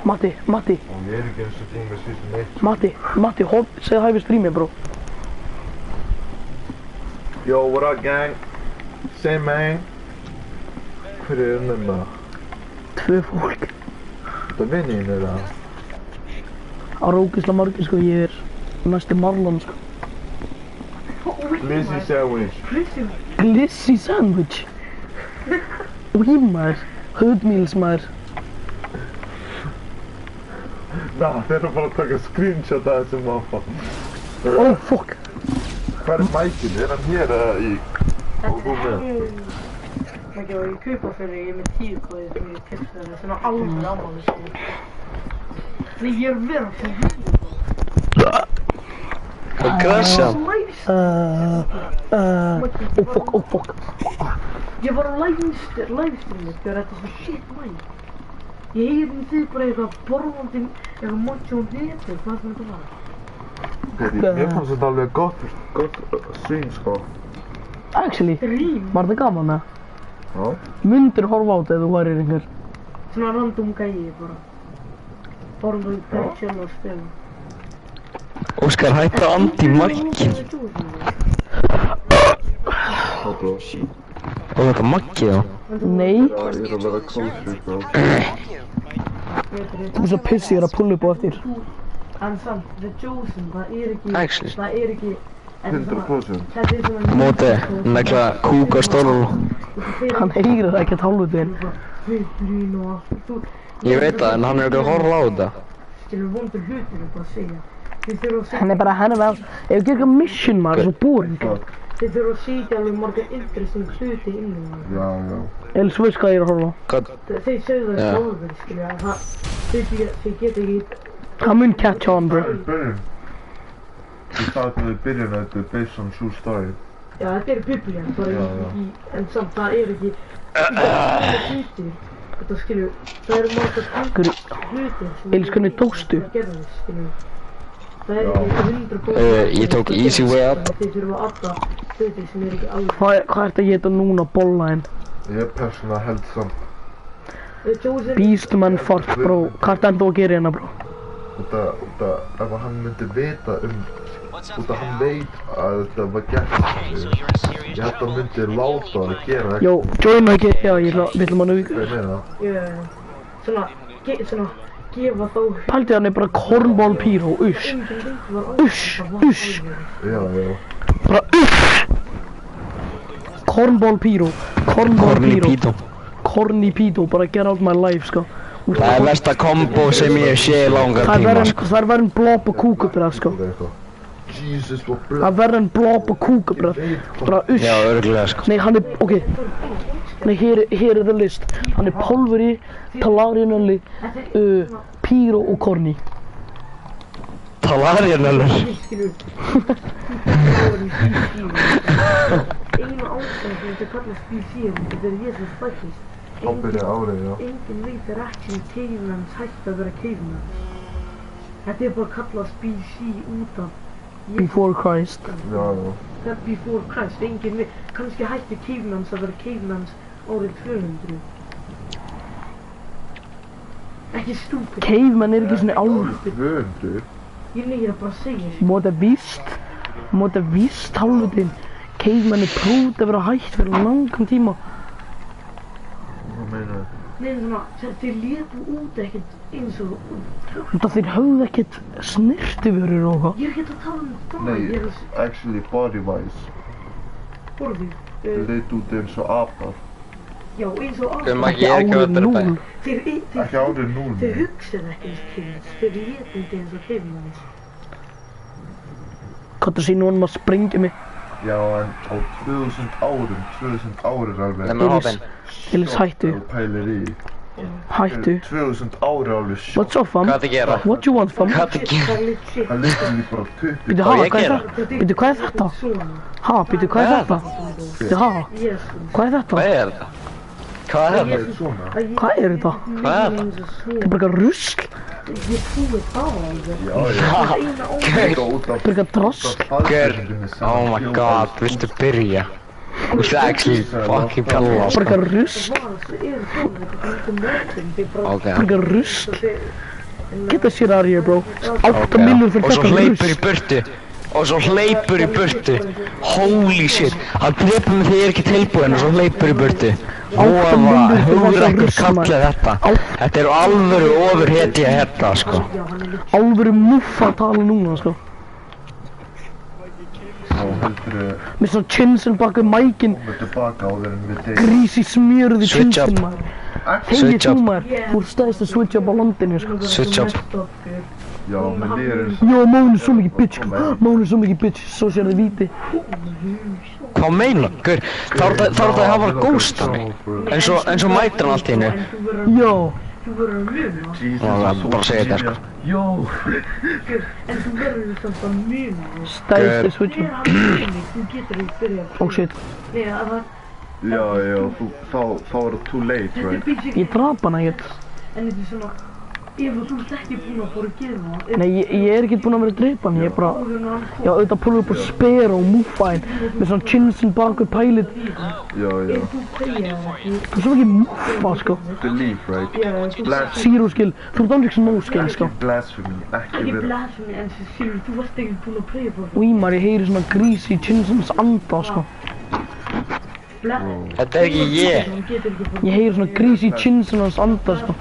Og ég er ekki eins og tíma síðan eitt. Matti, segja hæ við strímið, bró. Yo, what up, gang? Say, man. Hver er það? 2 fólk. Það vinnin það? Á rókisla margir, sko, ég er næsti Marlon, sko. Glizzy sandwich. Glizzy sandwich? Új, maður. Hoodmeals, maður. Þeir eru bara að taka screenshot af þessum maffa. Oh, fuck. Hvað er mækinn? Er hann hér eða í? Og þú með? Ég kaupa fyrir, ég er með 10 kóðið sem ég kemst það, svona alveg ámáli sko. Nei, ég er verið fyrir Hvað krasja? Oh, fuck. Ég var á livestreamið þegar þetta er svo shit mæk. Ég heyrði þið bara eitthvað borðandi, eitthvað macho veti, hvað sem þetta var. Mér fannst þetta alveg gott syn, sko. Actually, var þetta gaman, eða? Já. Myndir horfa á þetta ef þú værir einhver. Svona random gæi bara. Borðandi persjón og stöðum. Óskar, hættu að andi í Maggi. Og þetta Maggi, þá? Nei. Já, ég er að vera kósið, sko. Þú veist að pissi ég er að pulla upp á eftir. En samt, The Chosen, það er ekki... Actually. Það er ekki... 100%. Þetta er svona... Móti, negla kúk á stólunum. Hann heyrir það ekkert hálfutin. Hluturinn og allt. Ég veit það, en hann er ekki að horfa á þetta. Skilur vondur hluturinn bara að segja. Þið þurfa að Hann er bara, vel... Ef við gerum eitthvað mission, maður, svo boring. Þið þurfa að segja alveg marga interesting hluti inni maður. Já. Elis veist hvað ég er að horfa á. Þeir sögðu það sjálfur, skilur að það... Þið geta ekki... Hann mun catch on, bro. Byrjun. Ég sagði það í byrjun að þetta er based on true story. Já, þetta er biblían, bara Já. en samt það er ekki... hlutir. Þetta skilur, það eru marga hlutir sem... Elis, hvernig tókstu? Það gerðist, skilur. Það er ekki 100%... Ég tók easy way up. Þið þurfa alltaf hlutir sem er ekki alveg... Hvað ert að geta núna, bollaðinn? Ég er persónulega held samt. Beastman fart, bro. Hvað ert enda að gera hérna, bro? Út af ef hann myndi vita út af hann veit að þetta var gert. Ég held að hann myndi láta að gera ekki. Jó, joina ekki, já, við ætlum að nauka. Hvað er það? Svona, gefa þá... Pældi hann er bara cornball píró, uss. Já. Bara uss. Cornball píró, Corny pító, bara get out my life, sko. Það er versta kombo sem ég sé í langar tíma, sko. Það er verið en blob og kúkabröð, sko. Jesus, what blood. Það er verið en blob og kúkabröð. Bara uss. Já, örgulega, sko. Nei, hann er, ok. Nei, here is the list. Hann er Pólveri, Talarianölli, Píró og Corny. Talarianöllur? Einu ástæðan sem þetta kallast BC þetta er Jesus fættist. Hann byrjaði árið, já. Enginn veit actually cavemen's hætti að vera cavemen's. Þetta er bara kallast BC út af Before Christ. Já. Það er before Christ. Enginn veit, kannski hætti cavemen's að vera cavemen's árið 200. Ekki stúpid. Caveman er ekki svona álur. 200? Ég er bara að segja þessu. Móta víst hálfutinn. Caveman er prófð að vera hætt fyrir langan tíma. Hvað meina það? Nei, svona, þeir létu út ekkert eins og... Þeir höfðu ekkert snirtivörur og hvað. Ég er ekkert að tala um það. Nei, actually body wise. Borðið. Þeir leit út eins og apar. Já, eins og Ég er ekki að vera bæ. Ekki árið 0. Þeir hugsaðu ekki eins og cavemen's. Þeir létu út eins og cavemen's. Hvað það sé nú hann að sprengja mig. Já, en á 2000 árum er alveg... Nei, með hoppinn. Elis hættu. Þú pælir í. Hættu. 2000 ári alveg sjokk. What's up, fam? Hvað ertu að gera? What you want, fam? Hvað ertu að gera? Það er litt shit. Það liggur því bara 20. Býtu, Hvað á ég að hvað er gera? þetta? Býtu, hvað er þetta? Ha, býtu, hvað er þetta? Býtu, ha, hvað er þetta? Hvað er þetta? Hvað er Það þetta? er svona. Hvað er þetta? Hvað er þetta? Þetta er bara eitthvað rusl. Ég trúi það alveg. Já, Gaur, út af Bara eitthvað drasl. gaur, oh my god, viltu byrja? Þú viltu actually fucking pjalla, Bara sko. eitthvað rusl. Ok, Bara eitthvað rusl. Get that shit out of here, bro. 8 ok. milljón fyrir Og svo þetta hleypur í rusl. burtu. Og svo hleypur í burtu. Holy shit. Hann drepur mig þegar ég er ekki tilbúinn og svo hleypur í burtu. Voða, hugrekkur kallið þetta. Þetta eru alvöru ofurhetja hérna, sko. Alvöru muffa að tala núna, sko. Þá heldur Með svona chinsinn baka mækinn. við tilbaka á þeirra við deyjum. Grísi smjöruði Switch up. chinsinn, maður. Hegið Switch þú, up. maður. Þú ert stæðist að switch up á landinu, sko. Switch up. Já, með liður. Jó, Món er svo mikið bitch, sko. Món er svo mikið bitch. Svo sér þið víti. Hvað meina? Gaur, þá er þetta að hafa ghost hann mig. Eins og mætir hann allt í hennu. Jó. Þú verður að muna. Bara segja þetta, sko. Jó. En þú verður samt að muna. Stæðist að switch up. Þú getur ekki byrjað. Oh shit. Nei, það var... Já, þá er það too late, Þetta er right? basic. Ég drap hana ekkert. En þetta er svona... Ef þú ert ekki búinn að fara að gera það... Nei, ég er ekkert búinn að vera að dreipa hann. Ég er bara... Já, auðvitað púla upp og spera og múffa hann. Með svona chinsinn bak við pælið. Já. Ef þú pæja það ekki... Þú er svo mikið múffa, sko. Believe, right? Blasphemy. Zero skill. Þú ert andrið no skill, sko. Blasphemy, ekki Ekki vera. blasphemy en sem skilur, þú varst ekki búinn að pæja það. Og ímar, ég heyri svona grís í chinsins anda, sko. Þetta er ekki ég. Ég heyri svona grís í chinsins anda, sko.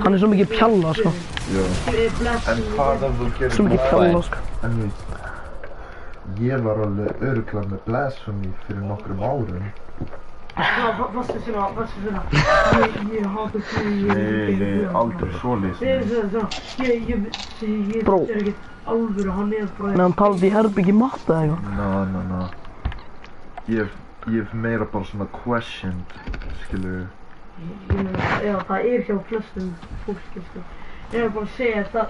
Hann er svo mikið pjalla, sko. Já. En hvað ef þú gerir Svo mikið pjalla, sko. En veist, ég var alveg örugglega með blasphemy fyrir nokkrum árum. Varstu svona, ég hata því, Nei, aldrei svoleiðis. Ég Bro. er ekkert alvöru, hann er bara... En hann talaði í herbyggi matta eða eitthvað. Ná. Ég hef meira bara svona questioned, skilur. Já, það er hjá flestum fólki, sko. Ég er bara að segja að það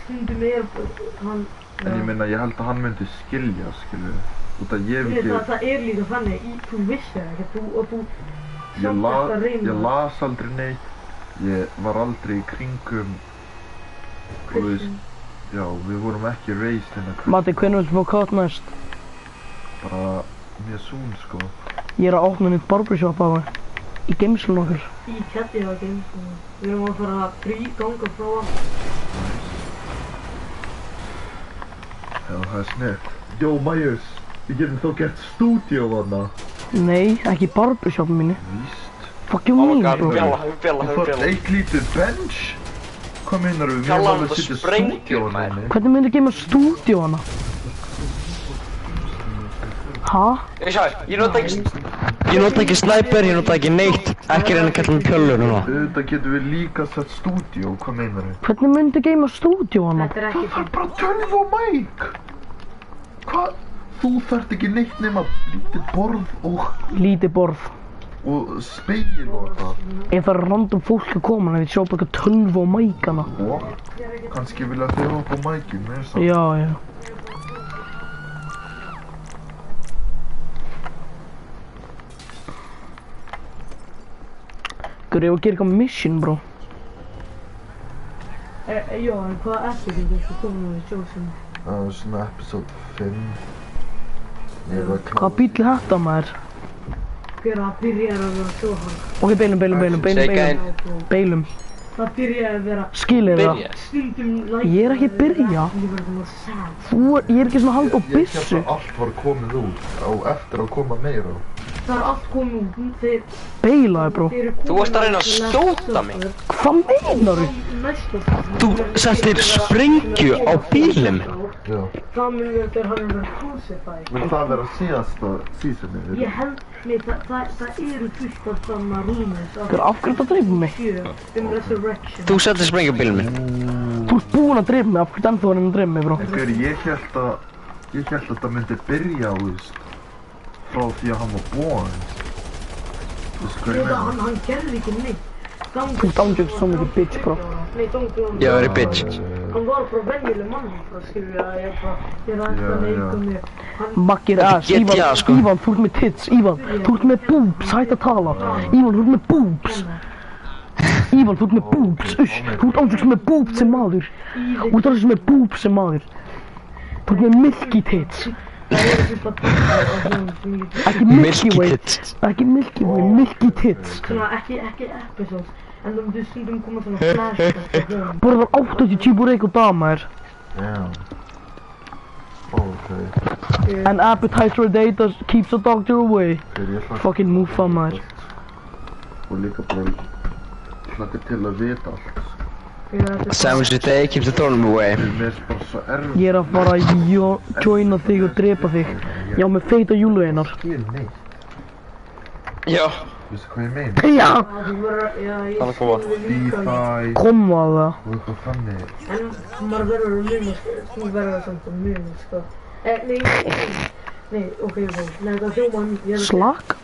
stundum er hann... En ég meina, ég held að hann myndi skilja, skilur. Út að ég hef ekki... Það er líka þannig, þú vissir ekki, og þú... Ég las aldrei neitt. Ég var aldrei í kringum... Þú veist, já, við vorum ekki raised hérna. Matti, hvernig viltu fá kát næst? Bara mjög soon, sko. Ég er að opna nýtt barbershop á það. Í geimslun okkur. Í kætti á geimslunum. Við erum að fara að ganga frá hann. Já, það er snett. Jó, Myers, við getum þó gert stúdíó þarna. Nei, ekki í barbershopinu mínu. Víst. Fuck you mean, bro? Bjalla. Þú fætt eitt lítið bench. Hvað meinar við? Fjallar Við hann erum þetta alveg að sprengjur, setja stúdíó maður. þarna. Hvernig myndi geima stúdíó hana? Ha? Ég nota ekki sniper, ég nota ekki neitt. Ekki reyna að kalla mig pjöllu núna. Auðvitað getum við líka sett stúdíó, hvað meinar við? Hvernig myndi geima stúdíó hana? Þetta er ekki Það er bara tölv og mæk! Hvað? Þú þarft ekki neitt nema lítið borð Lítið borð. og speil og það. Ef það er random fólk að koma, en við sjá bara eitthvað 12 á mækana. Og kannski vilja þau hoppa á mækin, með þess að. Já. Gurri, ég var að gera eitthvað mission, bro. Já, en hvað eftir því þessu komum við sjósum? Það var svona episode 5. Ég var að Hvað bíl er þetta, maður? Hver að byrja að vera sjóhang? Ok, beilum. Það byrjaði að vera Skilið það. stundum Ég er ekki að byrja. Ég verði bara sad. Ég er ekki svona að halda á Ég byssu. held að allt var komið út á eftir að koma meira. Það er allt komið út. Þeir Beilaði, bro. eru Þú varst að reyna að skjóta mig. Hvað meinarðu? Þú settir sprengju á bílum. Já. Það mun við þegar hann er verið crucified. Vil það vera síðasta seasonið? Ég held, nei, það eru fullt af þannig rúmis Gurri, af hverju þetta dreifum mig? Resurrection. Þú settir sprengju á bílum minn. Þú ert búinn að dreifa mig, af hverju ennþá er hann að dreifa mig, bro? Einhver, ég held að það myndi byrja, þú veist, frá því að hann var born. Þú veist hvað ég meina? Hann gerði ekki neitt. Þú ándjöks svo mikið bitch, bro. Nei, Gangi var... Ég var í bitch. Hann var bara venjuleg mann, bara skilur ég að ég er alltaf neikum mér. Maggir ass, Get Ívan, ég, sko. Ívan, þú ert með tits, Ívan, þú ert með boobs, hætt að tala. Ívan, þú ert með boobs. Ívan, þú ert með boobs, uss, þú ert ándjöks með boobs sem maður. Þú ert ándjöks með boobs sem maður. Þú ert með milky tits. Ekki Milky Way, ekki Milky Way, Milky Tits. Svona ekki episodes, en þú myndir stundum koma svona flashbacks. Borðar 80 chiburek og dama Já. Ok. An appetizer a day that keeps a doctor away. Fucking muffa maður. Og líka bara hlaka til að vita allt. Sounds a day keeps the thorn away. Mér er bara svo erfitt. Ég er að fara að joina þig og drepa þig. Já, með feita júlu einar. Skil neitt. Já. Veistu hvað ég meina? Já! Hann að koma. DeFi Koma það. og eitthvað þannig. En maður verður að muna, þú verður samt að muna, sko. Nei, ok, nei, það hljóma ég er Slaka?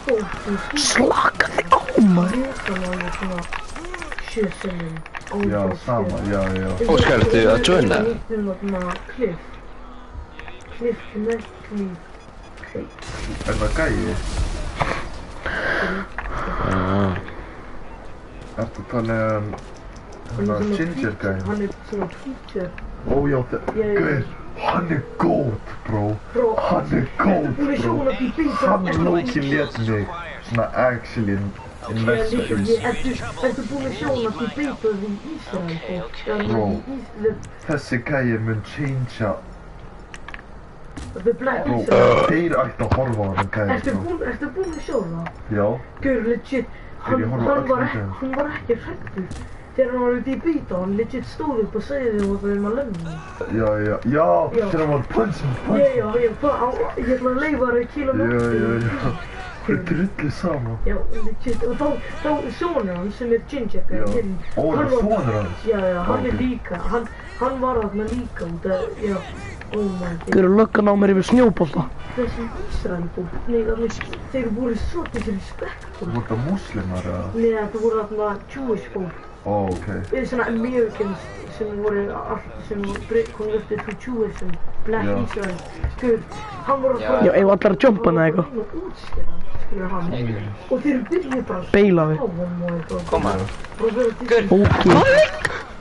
fólk sem Slaka þig á maður. alveg svona 7 sinnum. Já, sama, já. Óskar, ertu að joina? Cliff Connectly. Er það gæi? Ertu að tala hérna Ginger gæi? Hann er svona teacher. Ó já, gauð, hann er góð, bro. Hann er góð, bro. Hann lóki lét mig svona actually investa í. Ertu búinn að sjá hann að þú beitaði í Ísrael? Bro, þessi gæi mun changea. The Black Bro, Israel. þeir ætti að horfa á hann gæi, bro. Ertu búinn að sjá það? Já. Gaur, legit, hann var ekki hræddur. Þegar hann var ute í býta, hann legit stóð upp og segði þeim að þeim að lemna hann. Já, þegar hann var punch. Ég ætla að leifa þér að kýla nóttu. Það er drullu sama. Já, legit, og þá sonur hann sem er Ginger Já. gæi. Ó, það er sonur hans? Já, hann er líka, hann var þarna líka út að, já, oh my god. Þú eru löggan á mér yfir snjóbolta. Þessi Ísraelbúr, nei, þeir voru svo disrespectful. Voru það muslimar eða? Nei, það voru þarna Jewish fólk. Ó, ok. Svona Americans sem voru converted to Judaism, Black Já. Israel. Guð, hann voru að Já, ef allar að jumpa hana eitthvað. Útskýra hann. Og þeir byrjuðu bara að Beila við. Koma. Ok.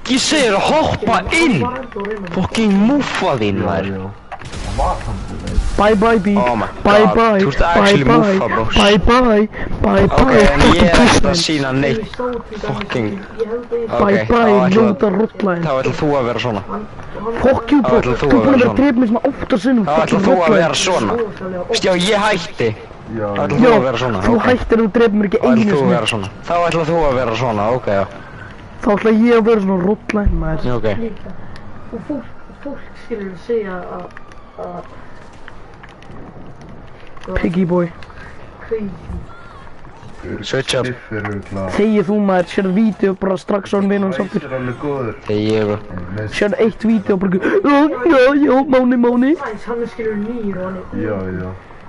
Ég segir að hoppa inn! Fucking muffa þín, maður. Hann var þannig. Bye bye B. Oh my Bye god, bye. þú ert actually Bye muffa, bro. bye. Bye bye. Ok, en ég er ekkert að sína neitt. Fucking. Bye bye, ljóta rottlæðin. Þá ætlar þú að vera svona. Fuck you bro. Þá ætlar Þú þú að búinn vera að svona. drepa mig svona 8 sinnum. Þá ætlar þú að vera svona. Já, ég hætti. Já, Þá ætlar þú að vera svona. Þú ok. hættir og drepa mér ekki Þá ætlar einu þú að sinni. vera svona. Þá ætlar þú að vera svona, ok, já. Þá ætla ég að vera svona rottlæðin maður. Já, ok. Líka. Og fólk skilur að segja að Piggy boy. crazy. Switch up. Stiff er örugglega. Þegið þú maður, sérðu vídeo bara strax á hann vinum sáttur. Æsir alveg góður. Þegar ég, bro. Sérðu eitt vídeo bara já, Máni. Nice, hann er skilur nýr og hann er Já.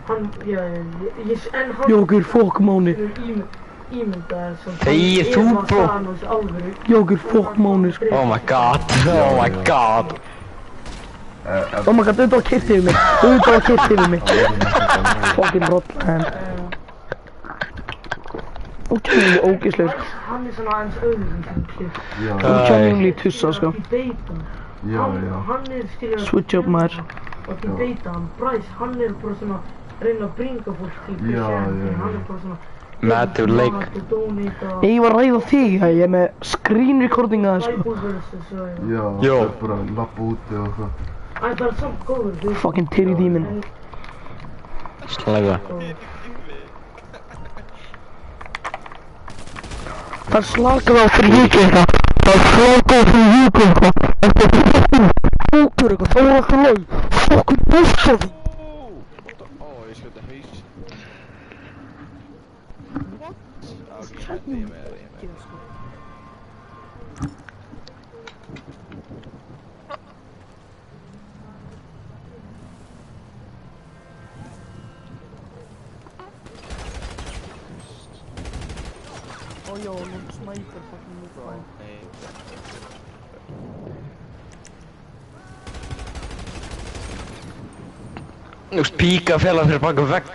hann, en hann Jókur, fokk Máni. ímyndaði svona Þegið þú, bro. Jókur, fokk Máni sko. Oh my god. Oh my god. Oh my god, auðvitað var keyrt yfir mig. Auðvitað var keyrt yfir mig. Fucking rottlæðin. Ógeðslega ógeðslega sko. hann er svona aðeins öðrum Já. Genuinely tussa sko. Já. hann er skilur Switch up maður. og því beita hann Bryce, hann er bara svona reyna að bringa fólk til Christianity, hann er bara svona Matthew Lake. Ég var að ræða þig, ég er með screen recording að það sko. Bible verses og Já, Jó. það er bara að lappa úti og eitthvað. það er samt góður þú veist. Fucking Terry Demon. Slæga. Það er slakað á fyrir YouTube. Það er slakað á fyrir YouTube. Þetta er fucking fókur eitthvað, það var alltaf leið. Fucking bullshit. Oh, ég skjóta haus. Ok, ég með. Oh yo, någon sniper fucking mot mig. Þú veist, píka að fela fyrir baka vegg.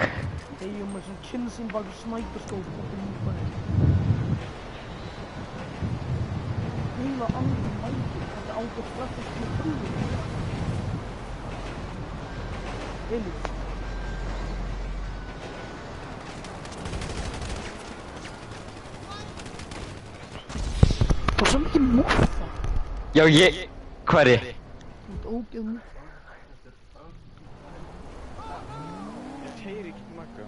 Hey, yo, med sån kinsin bak sniperscope fucking mot mig. Hela andra mike, hade autostrategiskt med huvudet. Elis. Það er svo mikið muffa. Já, hvað er ég? Þú ert ógeð muffa. Ég keyri ekki makka.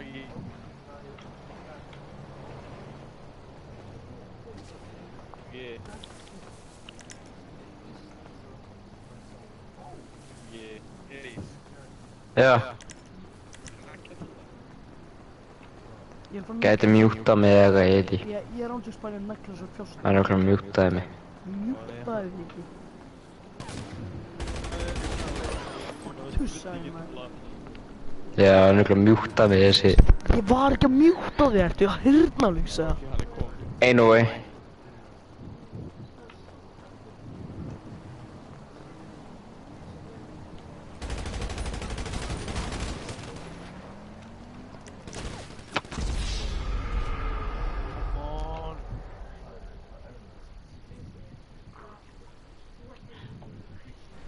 Ekki. Elis. Já. Gæti mjúta mig eða eitthvað, ég veit ekki. Ég er ándjóks bara að negla svo kjóst. Hann er okkur að mjútaði mig. Mjútaði þig ekki. Tussaði maður. Já, hann er okkur að mjútaði mig þessi. Ég var ekki að mjúta þig, ertu að hirnalýsa? Anyway.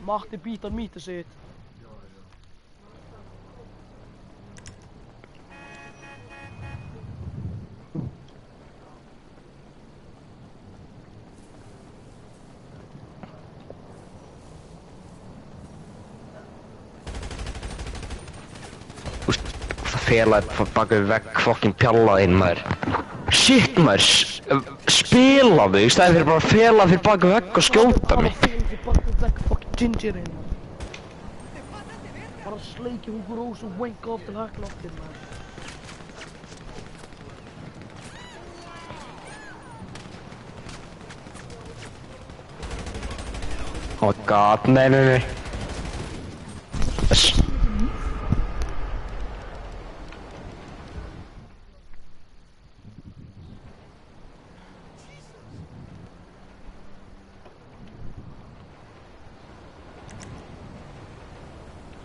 Matti býtar mítið sitt. Það felaði baka vegg fokkin pjallaðinn maður. Shit maður, spilaðu í stæði fyrir bara að fela fyrir baka vegg og skjóta mig. Bara fyrir baka vegg fokkin gingerinn. Bara sleiki Hugo Rose og wenka upp til haklaftinn maður. Oh my god, nei.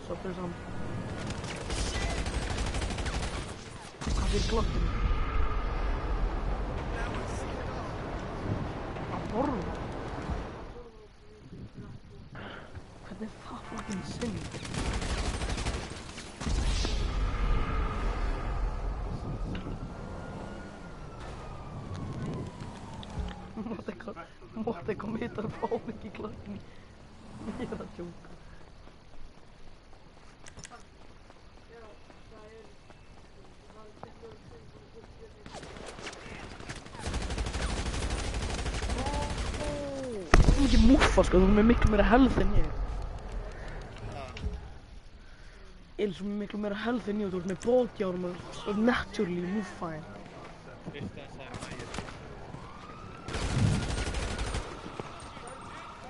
Så för sam. Han vill klocka mig. Han borrar. Det är fan fucking synd. Måtte kom hit och få mycket klockning. Jävla joke. Det är mycket muffa sko, de är mycket mer health än jag. Elis som är mycket mer health än jag, de är med båtjárm och naturally muffa en.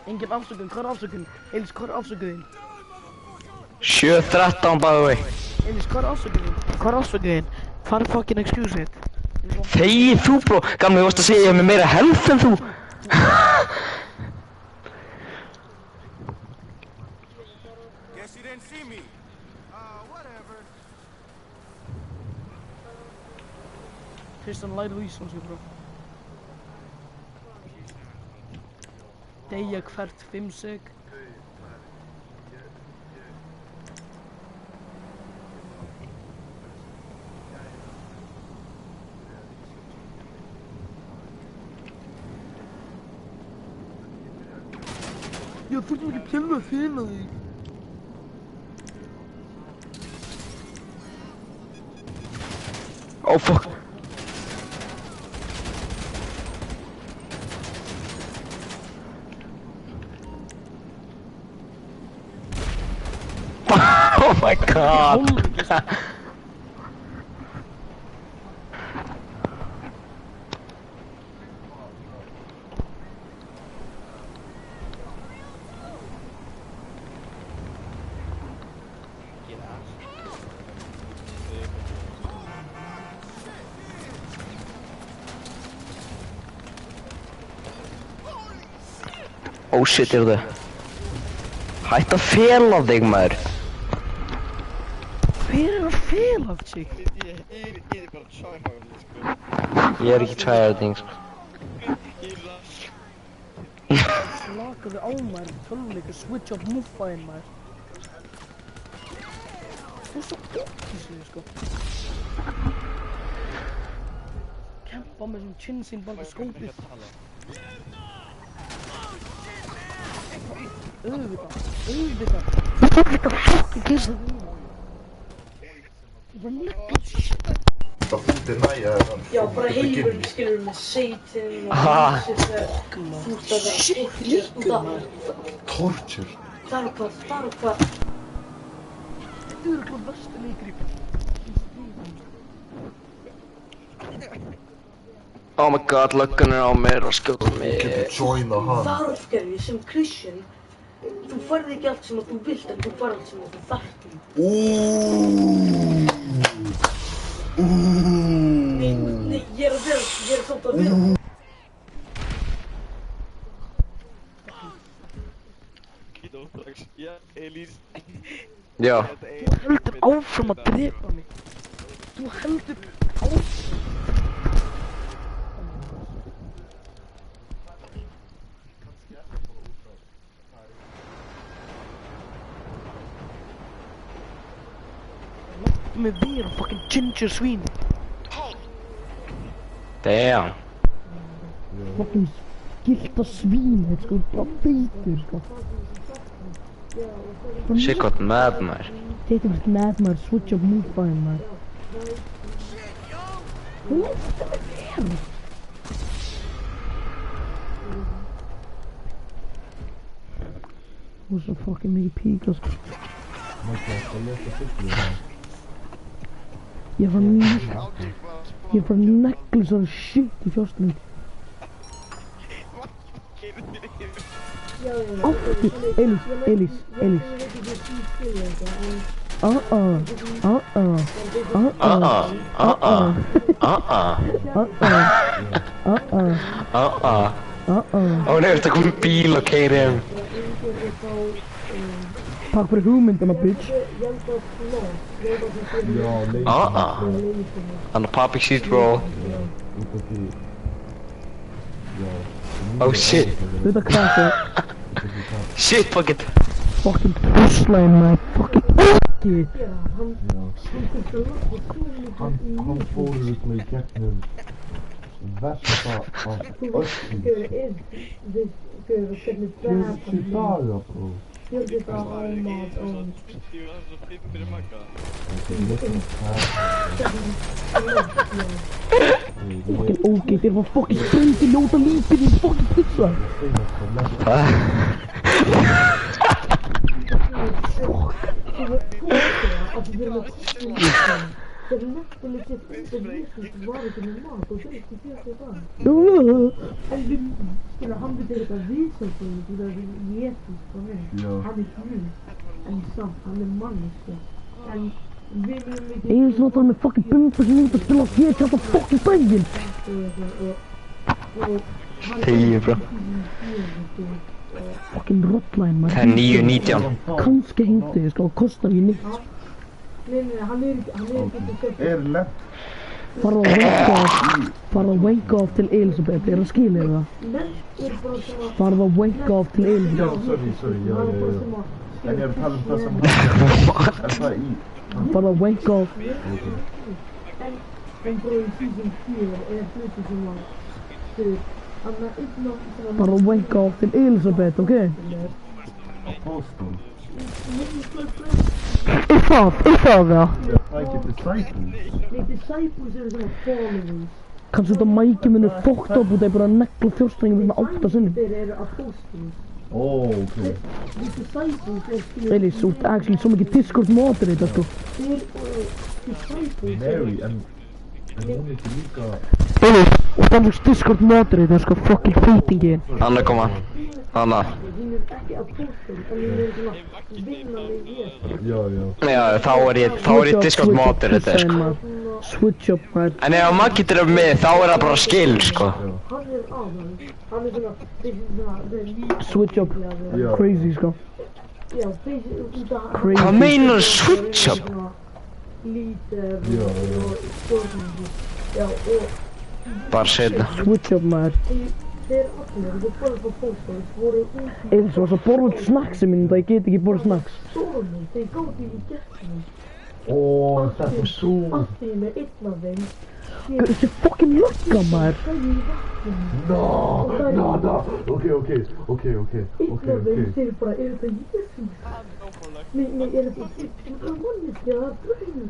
Ingen afsökun, hvað er afsökun? Elis, hvað er afsökunin? 7-13 by the way. Elis, hvað er afsökunin? Hvað er afsökunin? Hvað er fucking excuse it? Þegið þú bro, gamli þú varst að segja ég hef með meira health en þú. Guess you didn't see me. Whatever. Kristján læri þú íslandsku, bro. Deyja hvert 5 sek. Jag får inte pilla fina dig. Oh fuck. Oh my god. Oh shit, þau. Hætt að fela þig, maður. Hver að fela sig? Ég bara tryharding, sko. Ég ekki tryharding, sko. Slakaðu á maður, tölvuleika, switch off muffaðinn maður. Þú svo okkislega, sko. Kempa með svona chin-sin bak við skópið. Auðvitað. Þetta fucking geysa það. Ég var nekla shit. Það fundir næja eða? Já, bara heimurinn skilur með Satan og shit, líka maður. Torture? Starfkvað. Þetta eru eitthvað verstu leikri. Oh my god, löggan á mér og skjóta mig. Getur joina hann. Starfgerði sem Christian, þú færði ekki allt sem að þú vilt en þú færði allt sem að þú þarft. Nei, ég er samt að vera. Ja, Elís. Já. Þú heldur áfram að drepa mig. Þú heldur áfram. Með vera fucking ginger svín. Damn. Fucking skilta svín, þetta sko, bara feitur sko. Shit got mad, maður. Þetta var mad maður, switch up move-bæinn maður. Hvað er þetta með þér? Þú er svo fucking mikið píka sko. Ég fann neglu svo shit í fjárstæðinu. Aftur, Elís. Ó nei, þetta komið bíl og keiri heim. Takk fyrir hugmyndina, bitch. On the poppy sheet roll. Oh shit. Þetta krasa. Shit, fuck it. Fucking pusslæn, maður. Fucking ekki. Hann fóruð út með í gegnum versta af öllum. 40 daga, bró. Fucking ógeð, þér var fucking sprendi ljóta lífið í fucking pizza. Þeir náttúrulega sér undir Jesús var ekki með mat og þeir ekki fyrir þetta. En við, skilja, hann veit eitthvað viðsöldum því það Jesús var með. Hann Guð, en samt, hann manneska. En við viljum ekki... Einu sem notar með fucking bumpa sem út að spila á GTA alltaf fucking daginn. Þegið, bro. Fucking rottlæn, maður. Það er 9.19. Kannski hengdi þig, sko, það kostar ekki neitt. Nei, hann er ekki lett. Farðu að wake off til Elisabeth, það skilja það? Farðu að wake off til Elisabeth. Sorry, já. En ég er að tala það sem hann er það í. Farðu að wake off. En bara í season 4 hluti sem var Farðu að wake off til Elisabeth, ok? Apostle. Er það það? Það er ekki disciples. Nei, disciples eru svona followers. Kannski þetta mæki munu fókt á búið að bara negla fjórstængum með 8 sinnum. Þeir eru apostles. Ok. Disciples eru Elís, þú ert actually svo mikið Discord moderate, sko. Þeir disciples Mary, en Og þannig Discord moderator sko fucking feitingin. Anna koma. Anna. Já, þá er ég Discord moderator sko. Switch up maður. En ef Maggi dref með þá er það bara skill sko. Switch up. Crazy sko. Crazy. Hvað meinar switch up? Bara setna. Switch up maður. Eins og svo borða út snacksin mín það ég get ekki borða snacks. Þetta er svo. Þessi fucking lögga maður. Okay. Þeir bara, er þetta Jesús? Nei, er þetta manneskja, það er draumur.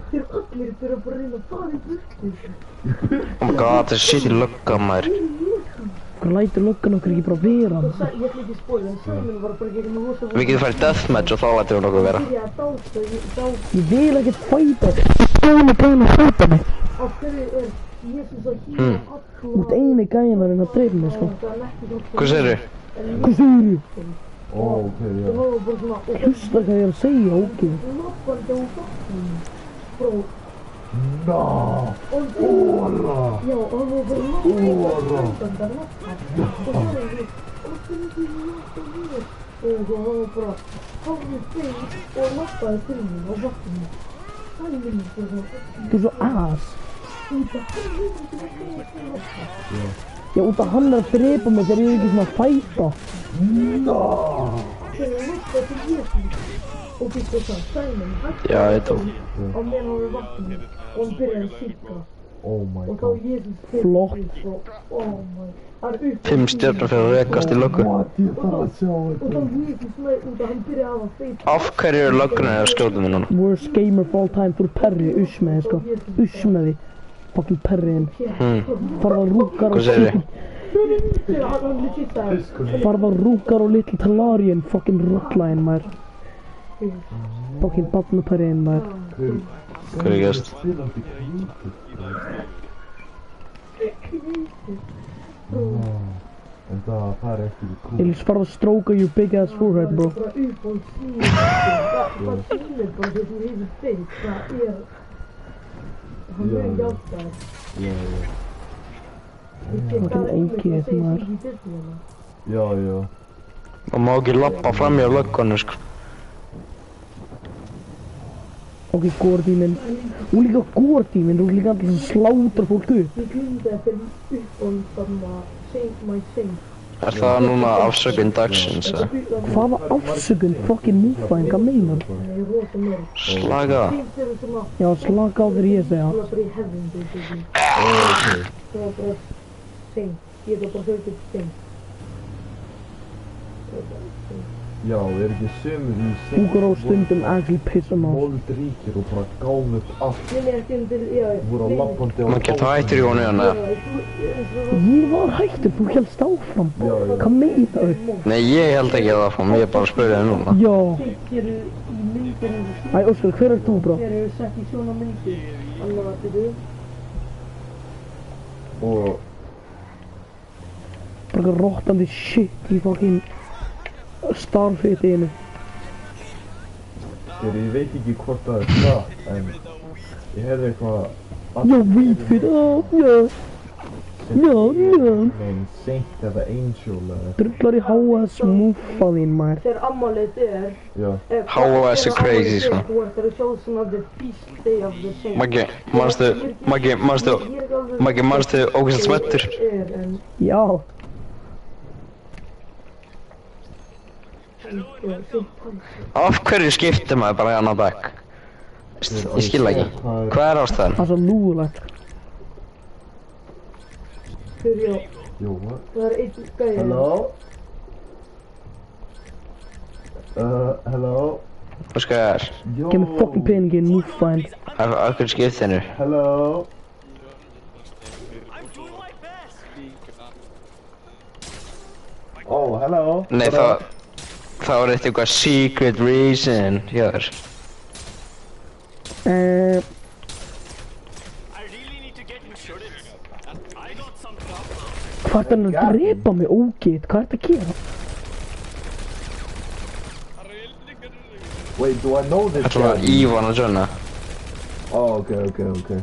Þeir allir byrja bara að reyna að fara í burtu. Oh my god, þetta er shit í lögga maður. Hvað lætur löggan okkur ekki bara vera? Ég ætla ekki að spóla, en Sæminn var bara gegn rosa. Við getum farið deathmatch og þá lætur hún okkur vera. Ég vil ekkert fæta. Ég er gæðin að fæta mig. Af hverju er Jesús að hýra alla? Út eini gæðin að reyna að drepa mig sko. Hvað segirðu? Hvað segir ég? Okay, já. Hlusta hvað ég er að segja, ógeð. Óra. Já, og hann var bara lappaði til mín og vatnum. Það er minni fyrir það. Þú er svo ass. Já, út af hann er að drepa mig þegar ég er ekki svona að fæta. Þegar hann lappaði til Jesús og býtti það, Sæminn hætti Já, ég veit á meðan hann var vatnum og hann byrjaði að sýka. Oh my Og þá god. Jesús Flott. Það er upp. 5 stjörnur fyrir að rekast í löggu. Ég þarf að sjá Og þetta. þá Jesús næði út að hann byrjaði að feita. Af hverju eru lögguna að skjóta mig núna? Worst gamer of all time, þú er perri, uss með þið sko. Uss með þið. Fucking perriðin. Farða rúkar Hvað segirðu? Þegar hann legit sagði. Farða rúkar og little Talarian, fucking rottlæðin maður. Fucking badnaperriðin maður. Hvað er gæst? Spilandi kvítur. En það er ekki kúl. Elis farða að stróka your big ass forehead bro. Bara upp og síðan. Það sýnir bara þegar þú hefur feitt. Það er. Hann er ekki ástæð. Fucking ógeð maður. Já. Og má ekki lappa fram hjá löggunni sko. Ok, Gordy minn. Og líka Gordy minn, þú líka allir sem slátar fólk upp. Ég glýmdi eftir uppbóð þarna Saint My Saint. Er það núna afsökun dagsins eða? Hvaða afsökun fucking múfæðin, hvað meinar? Það er rosa mörg. Slaga það. Saint eru svona. Já, slaka á þegar ég segja. Það var bara í hefðin basically. Það var bara Saint. Ég var bara höfðið Saint. Já, er ekki sömur í Húkur á stundum actually pissa mig off. moldríkir og bara gáðum upp allt. Nei, ekki undir, já. Voru á lappandi á Man getur hættir í honum hérna. Ég var hættur, þú hélst áfram. Hvað meinar þau? Nei, ég held ekki að það fór, ég er bara að spyrja þig núna. Já. Þeir eru í myndinu. Æ, Óskar, hver er þú, bro? Þeir eru sett í svona myndir. Anna, veitu. Og Bara rottandi shit í fucking starfitinu. ég veit ekki hvort það er það, en ég hefði eitthvað Já, weedfit, já. Nein, Saint eða Angel eða Drullar í HS múfa þín, maður. Þegar ammálið er. Já. HS er crazy sko. Þú ert að sjá svona the feast day of the saint. Maggi, manstu ógeðslega svettur? Já. Af hverju skiptir maður bara í annan bekk? Ég skil ekki. Hvað er ástæðan? Það er svo lúðulegt. Jú, what? Það er einn gæði. Hello? Hello? Hvað skal það er? Gef mér fucking peningin, múfaðin. Af hverju skiptir þennu? Hello? Oh, hello? Nei, það var eitthvað secret reason hjá þér. Hvað er það að drepa mig ógeð? Hvað er þetta að gera? Wait, do I know this Þetta var guy? Ívan og Jonna. Oh, okay.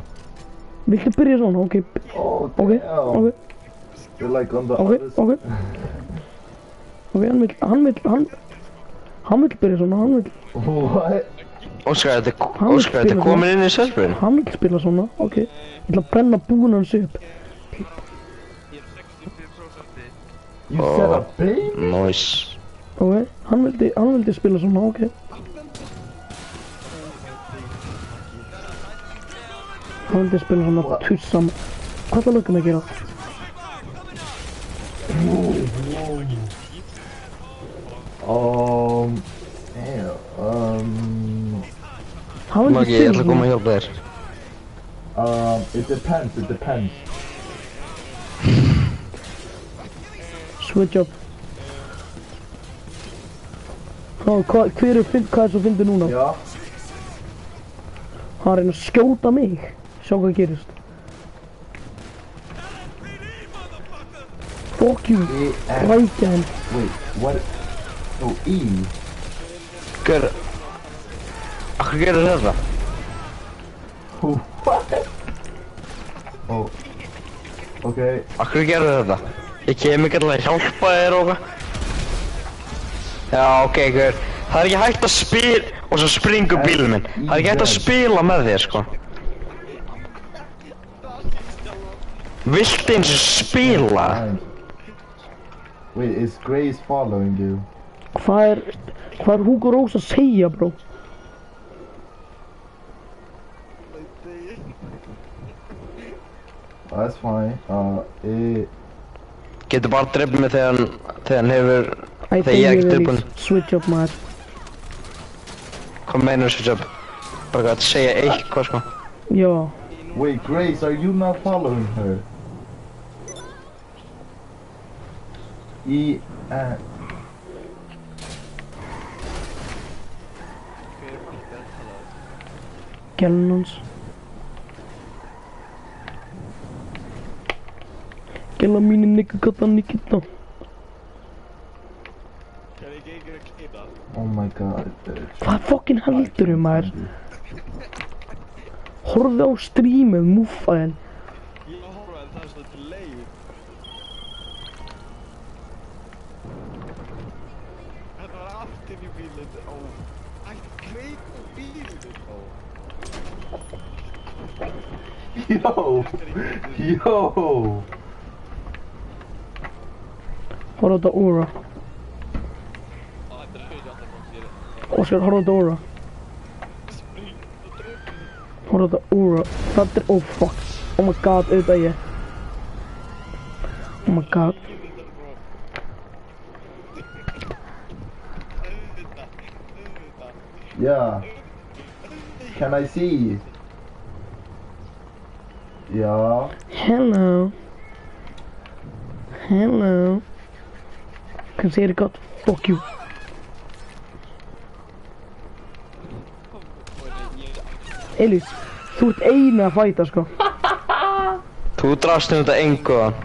Viltu byrja svona? Ok. Oh, Ok. damn. They're like on the Ok. other side. Ok. Ok, hann vill byrja svona, hann vill. What? Óskar, þetta er komin inn í serverinn. Hann vill spila svona, ok. Ég ætla að brenna búinn hans upp. You set a baby? Nice. Ok, hann vildi spila svona, ok. Hann vildi spila svona tussam. Hvað er það lögum að gera? Hann vildi Maggi, ég spila ætla að koma svona. að hjálpa þér. It depends. Switch up. Hvað er svo fyndið núna? Já. Hann reyna að skjóta mig. Sjá hvað gerist. Fuck you. Rækja henn. Wait, what? Oh, E? Hver... Akkur gerir þetta? What? Oh. Okay. Akkur gerir þetta? Ég kem ekki alltaf að hjálpa þér og eitthvað. Já, ok, hver. Það er ekki hægt að spila... Og svo springur bílinn minn. Það er ekki hægt að spila með þér, sko. Viltu eins og spila? Wait, is Grace following you? Hvað er Hugo Rós að segja, bro? That's fine. Getur bara dreifð mig þegar hann hefur... Æ, Þegar ég er ekki tilbúinn. Switch up, maður. Hvað meinar switch up? Bara að segja eitthvað, sko. Já. Wait, Grace, are you not following her? Gælun hans. Gæla mínu nigga Nikita. Oh my god. Hvað fokkin heldur maður? Horfðu á streamið, múffaðinn. Ég horfa en það er svona til leið. Þetta var aftur í bílinn. Ó, greip á bílinn. Yo! Horfðu á þetta Aura. Óskar, horfðu á þetta Aura. Horfðu á þetta Aura. Það er, oh fuck. Oh my god, auðvitað ég. Oh my god. Yeah. Can I see? Yeah. Hello. Hello. Kan segja þér gott. Fuck you. Elís, þú ert eina að fæta, sko. Þú drafst þetta enguðan.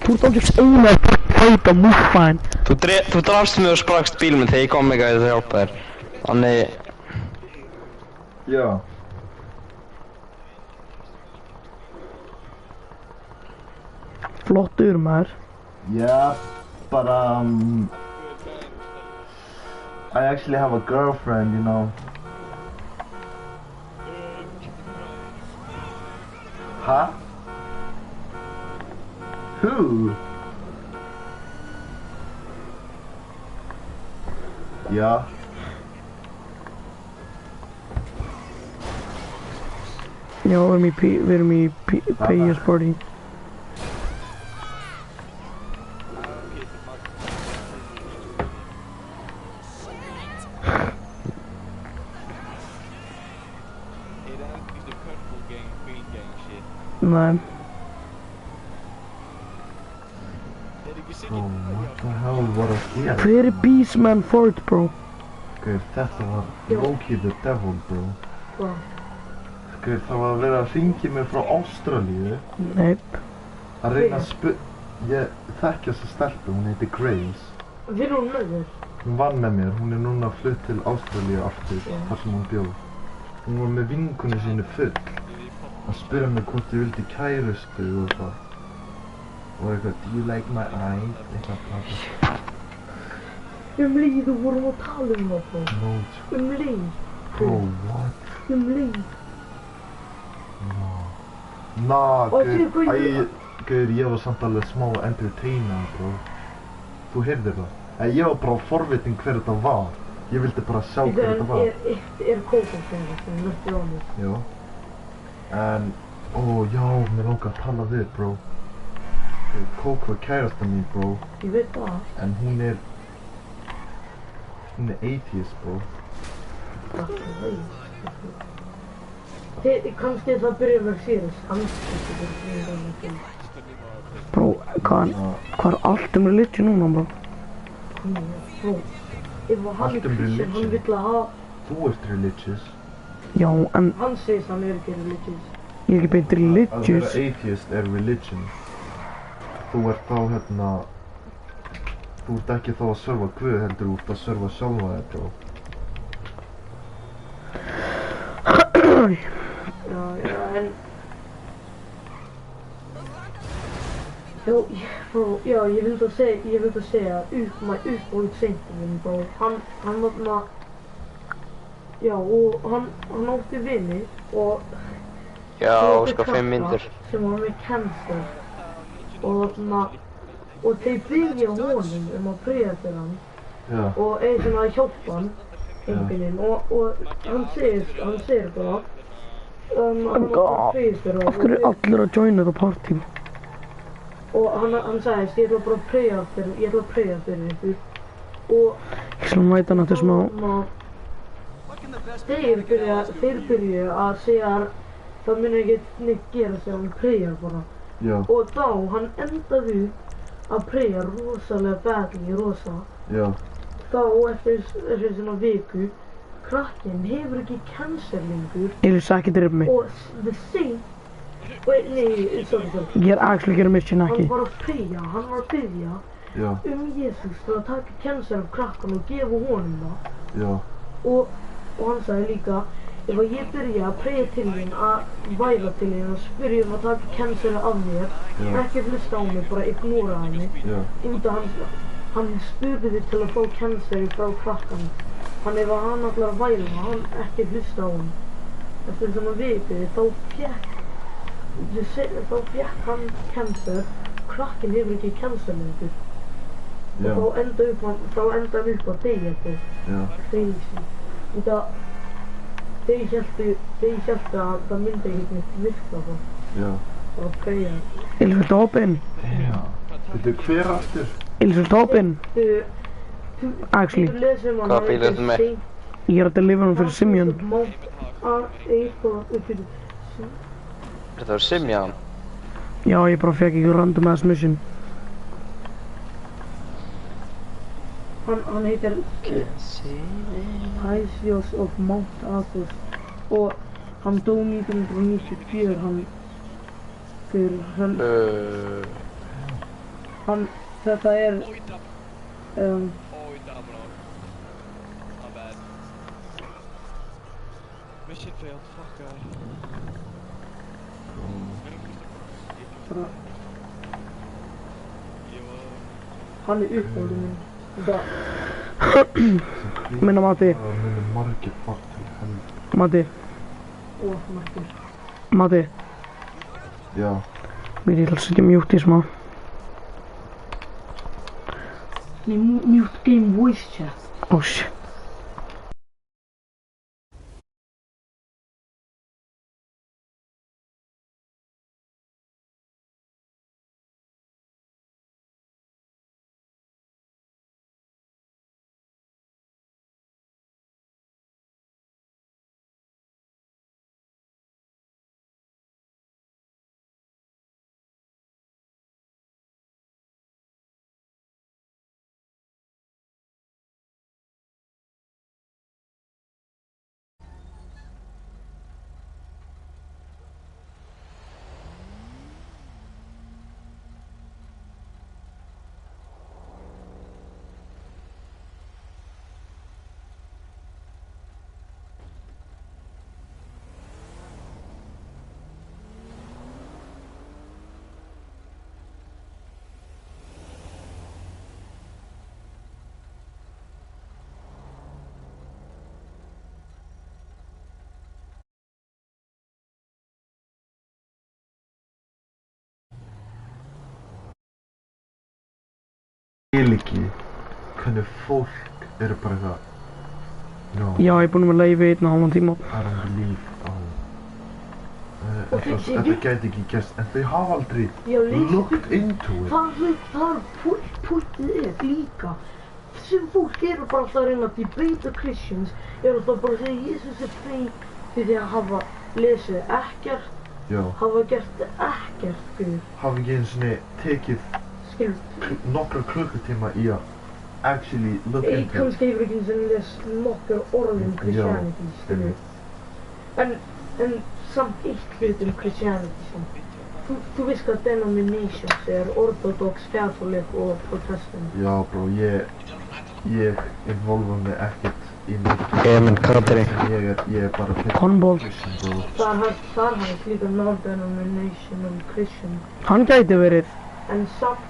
Þú ert aldrei eina að fæta, múffaðinn. Þú drafst mig og sprakst bílinn minn þegar ég kom ekki að hjálpa þér. Þannig... Yeah. Flottur, maður. Yeah, but I actually have a girlfriend, you know. Huh? Who? Yeah. Já, við erum í PS party. Nei. Oh, what the hell var að gera? Hver er Beastman Ford, bro? Þetta var Loki the Devil, bro. Guð, það var að vera að hringja mig frá Ástralíu. Nei. Að reyna að ég þekki þessa stelpu, hún heitir Grace. Vinnur hún með þér? Hún vann með mér, hún er núna flutt til Ástralíu aftur, þar sem hún bjó. Hún var með vinkunni sínu full að spyrja mig hvort ég vildi kærustu og eitthvað. Og eitthvað, do you like my eyes? Eitthvað plata. Leið og vorum að tala það, bro. No. Leið. Bro, what? Leið. Nah, Guður, ég var samt alveg smá entertainað, bro. Þú heyrðir það? Ég var bara forvitin hver þetta var. Ég vildi bara sjá hver þetta var. Kókó þegar það, mörgir á mig. Já. En, já, mér langar að tala við, bro. Kókó var kærasta mín, bro. Ég veit það. En hún er atheist, bro. Kannski það byrja með serious. Bro, hvað er allt religion núna, bro? Bro, ef hann Christian, hann vill að hafa... Þú ert religious. Já, en... Hann segist hann ekki religious. Ég ekki beint religious. Að vera atheist religion. Þú ert þá þú ert ekki þá að serva Guð, heldur þú ert að serva sjálfa þér, bro. En... Já, ég vildi að segja my uppáhaldseiningin, bro. Hann var já, og hann átti vini og... Já, sko 5 myndir. Sem var með cancer. Og þeir byggja honum að pröfa fyrir hann. Já. Og svona að hjálpa hann, einhvern og hann segir bara hann var að pröfa fyrir hann. Af hverju er allir að joina þetta partí? Og hann sagðist, ég ætla bara að pröfa fyrir ykkur. Og... Ég slá mæta hann eftir smá. Þeir byrja að segja að það muni ekki neitt gera sig að hann pröfa bara. Já. Og þá, hann endaði að pröfa rosalega badly, rosa. Já. Þá, eftir svona viku, krakkinn hefur ekki cancer lengur. Ég vil ekki drepa mig. Og the same... Nei, sorry. Ég er actually gera mission ekki. Hann var að biðja Jesus til að taka cancer af krakkan og gefa honum það. Já. Og hann sagði líka, ef ég byrja að preyja til þín, að væla til þín og spyrja að taka cancer af mér, ekki hlusta á mig, bara ignora henni. Hann spurði þig til að fá cancer frá krakkan. Ef hann ætlar að væla, hann ekki hlusta á hann. Eftir svona viku, þá fékk hann cancer, krakkinn hefur ekki cancer lengur. Og þá endaði hann upp að deyja þetta. Crazy. Þeir héldu að það myndi ekkert virka það. Já. Og að preyja. Ilfur Tobin. Já. Veitu, hver aftur? Ilfur Tobin. Actually. Hvað bíl er þetta með? Ég er að delivera hann fyrir Simeon. Þetta var Simeon? Já, ég bara fekk ekki random ass mission. Hann heitir Paisios of Mount Athos og hann dó 1994, þetta er Mission failed, fuck guy. Hann uppáldið minn. Minna Matti. Það munir margir fara til helvete. Matti. Og margir. Matti. Já. Mér ætla að setja mute í smá. Nei, mute game voice chat. Oh shit. skil ekki hvernig fólk eru bara eitthvað no, Já, ég er búinn með leiði í 1,5 tíma. I don't believe þetta gæti ekki gerst en þau hafa aldrei looked into it. Það er púltið líka. Sem fólk eru bara alltaf að reyna að debata Christians, eru alltaf bara að segja Jesus er fake fyrir að hafa lesið ekkert, hafa gert ekkert fyrir. Hafa ekki einu sinni tekið nokkra klukkutíma í að actually look into it. Kannski hefur ekki einu sinni lesið nokkra orð Christianity, skilur. En samt eitt hlut Christianity samt. Þú veist hvað denominations er orthodox, catholic og protestant. Já, bró, ég involva mig ekkert í mikið. Menn Katri. Ég er bara Konból. Það er hægt líka non-denominational Christian. Hann gæti verið. En samt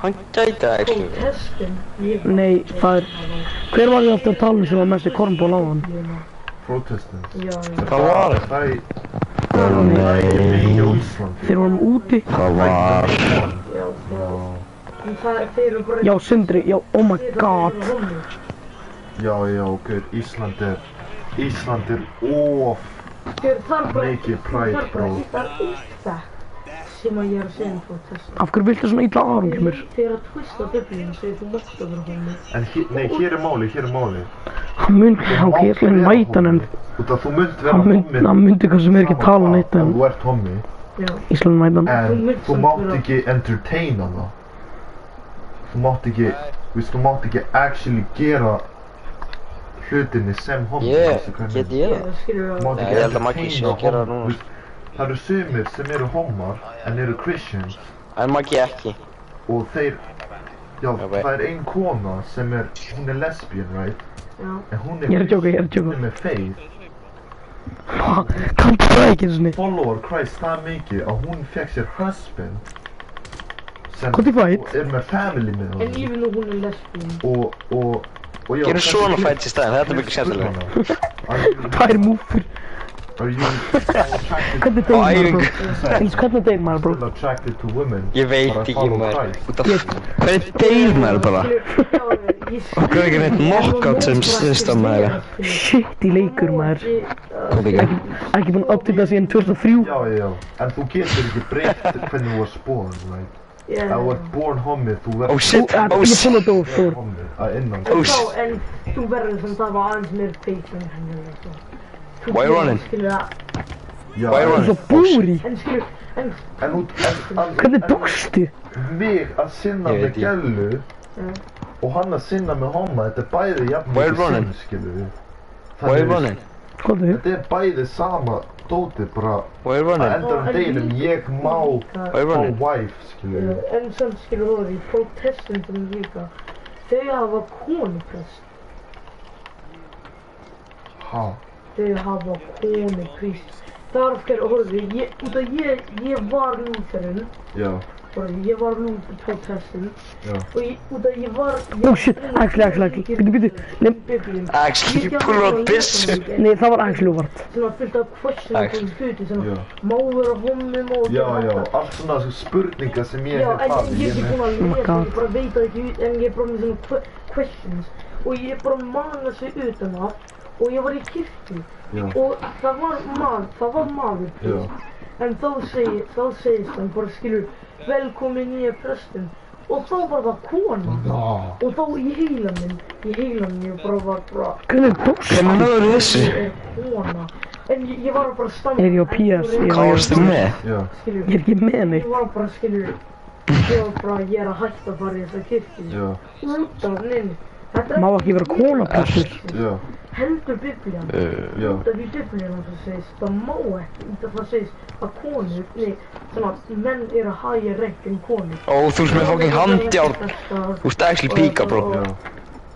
Hann gæti ekki. protestant. Nei, það er... Hver var þið aftur að tala sem var mest í Kornból á hann? Protestant. Já. Hvað var það? Þeir vorum úti. Hvað var? Þeir eru bara... Já, Sindri, já, oh my god. Já, gaur, Ísland er of mikið pride, bro. Það er eitt það sem að ég er að segja protestant. Af hverju viltu svona illa aðrungið mér? Þegar að twista biblíun segir þú mátt að vera homi. En hér er máli. Hann myndi, ok, ég ætla að mæta hann en... Út af þú myndi vera homi. Hann myndi hvað sem er ekki að tala neitt en... Þú ert homi. Ég ætla að mæta hann. En þú mátt ekki entertaina það. Þú mátt ekki actually gera hlutinni sem homi. Get ég það? Nei, ég held að Maggi sé að gera það núna. Það eru sumir sem eru homar en eru Christians. En Maggi ekki. Og þeir, það er ein kona sem hún er lesbian, right? En hún Ég er að djóka. Hún er með faith. Kanntu það ekki einu sinni? Follower Christ það mikið að hún fekk sér husband sem er með family með En even though hún er lesbian. Og já, Gerum svona fights í staðinn, þetta er mikið skemmtilega. Það er múfur. Hvernig deyr maður, bro? Hvernig deyr maður, bro? Ég veit ekki maður. Hvernig deyr maður bara? Hvað er ekki neitt knockout sem system maður? Shit í leikur maður. Ekki búinn að updata síðan 2003. Já, en þú getur ekki breytt hvernig þú varst born, right? Ef þú ert born homi, þú verður... Ég er búinn að dóa, stór. En þú verður sem það var aðeins meir feit en henni. Why you running? Why you running? Svo búri. Hvernig dóstu? Mig að sinna með gælu og hann að sinna með homa, þetta er bæði jafn mikið sinn, skilur við. Why you running? Þetta er bæði sama dótið, bara að endur deginum ég má wife, skilur við. En samt skilur þú því, protestantum líka, þau hafa konuprest. Hæ? Þau hafa konuprest. Það er fyrir orðið, ég var lúþerinn. Já. Ég var lúþer protestant. Já. Og ég var... Oh shit, Axel, býtu. Axel, you pull out byssu. Nei, það var Axel óvart. Svona fyllt af questions og hluti, svona má vera homi, má Já, allt svona spurningar sem ég hef farið. Já, en ég er ekki búinn að lesa, ég bara veit það ekki, en ég er bara með svona questions. Og ég er bara manna sig utan það. Og ég var í kirkju. Og það var maður. En þá segist hann bara skilur, velkomin nýja prestin. Og þá var það kona. Og þá í heilanum ég bara var bara... Hvernig dóstu? Hvernig náður þessu? Kona. En ég var bara að standa... Er ég á PS? Hvað varstu með? Ég er ekki með henni. Ég var bara skilur, ég er að hætta að fara í þessa kirkju. Út af henni. Má ekki vera konaprestur. Heldur biblían. Út af í biblían það segist, það má ekki. Út af það segist að konur, svona menn eru að hægja rank en konur. Ó, þú ert með fucking handjárn. Þú ert actually píka, bro.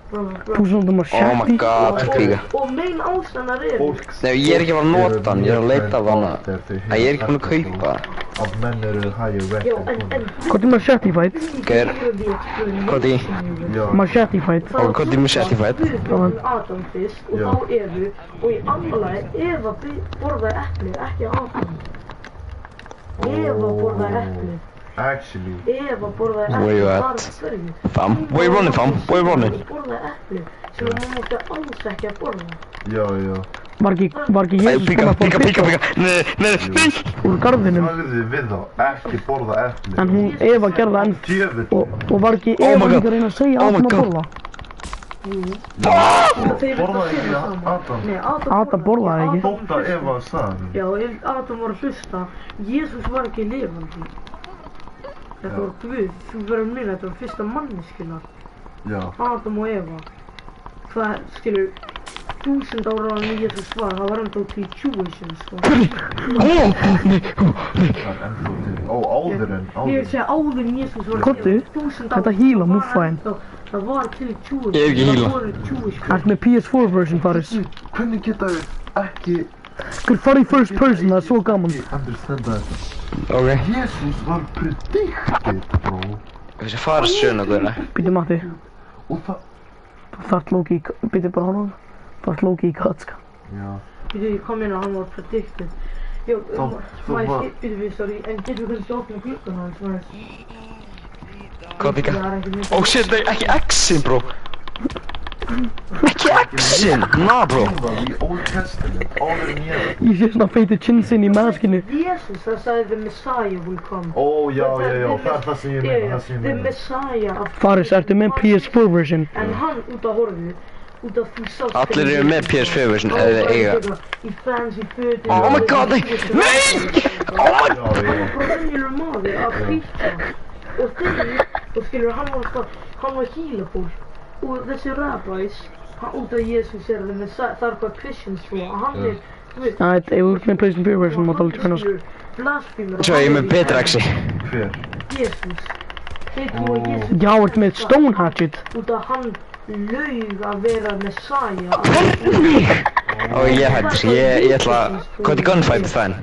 Þú svona maður Oh my god, píka. Og megin ástæðnar Nei, ég er ekki að fara að nota hann, ég er að leita af hana. Ég er ekki búinn að kaupa það. Að menn eru hægja rank en konur. Hvað er machete fight? Gaur. Hvað er? Machete fight. Og hvað er machete fight? Adam fyrst og þá Evu og í annarlagi Eva borðaði eplið, ekki Adam. Eva borðaði eplið. Actually. Eva borðaði Where you epli at? bara fyrir. Fam, where you running, fam? Where you running? Borðaði epli sem hún mátti alls ekki að borða. Já. Var ekki Æ, Jesús píka, búinn að fá píka. Nei. úr garðinum? Sagði við þá, ekki borða epli. En hún, Eva gerði það enn Djöfull. og var ekki Oh my Eva God. líka að reyna að segja Oh my Adam að God. borða? Borðaði ekki Adam. Nei, Adam borðaði ekki. Þótt að Eva sagði. Já, Adam var að hlusta. Jésús var ekki lifandi. Þetta var Guð, þú verður að muna, þetta var fyrsta manneskina. Já. Adam og Eva. Það, skilur, 1000 ára áður en Jésús var, það var ennþá til Jewism, sko. Það er ennþá til. Ó, áður en. Ég vil segja áður en Jésús var Komdu, 1000 þetta heala múffaðinn. Það var til Jewism. Ég hef ekki healað. Það voru Jewish. Ertu með PS4 version Faris? Hvernig geta við ekki Skur fara í first person, það er svo gaman. understanda þetta? Ok. Jesus var predicted, bro. Þessi fara sjöna, guðna. Býtu Matti, Og það... þú þarft Loki í, býtu bara hann. Þú þarft Loki í katska. Já. Ég kom inn og hann var predicted. Jó, sorry, en getur við kannski opna klukkan hans? Hvað líka? Oh shit, nei, ekki X-in, bro. Ekki X-in, bro. Það var í Old Testament, áður en ég... Ég sé svona feitu chinsin í maskinu. Jesus, það sagði the Messiah will come. Ó, já, það er það sem ég meina, The Messiah of... Faris, ertu með PS4 version? En hann út af horfið, út af þú sást... Allir eru með PS4 version, eða þeir eiga. Í fancy fötum... Oh my god, nei! Nei! Oh my god! Hann var bara venjulegur maður að prýta. Og þeir, og skilur, hann var hýla fólk. Og þessi rabbis, út af Jesus er þeim, það er hvað Christians trúa. Hann þú veist... Æ, ef þú ert með PS4 version, mátt alveg tjóna sko. Blasfímur. Svo ég er með betra X-i. Hver? Jesus. Þeir trúa Jesus. Já, ertu með Stone Hatchet. Út af hann laug að vera Messiah. Ó, ég hætti, ég ætla að... Hvað er gunfight það enn?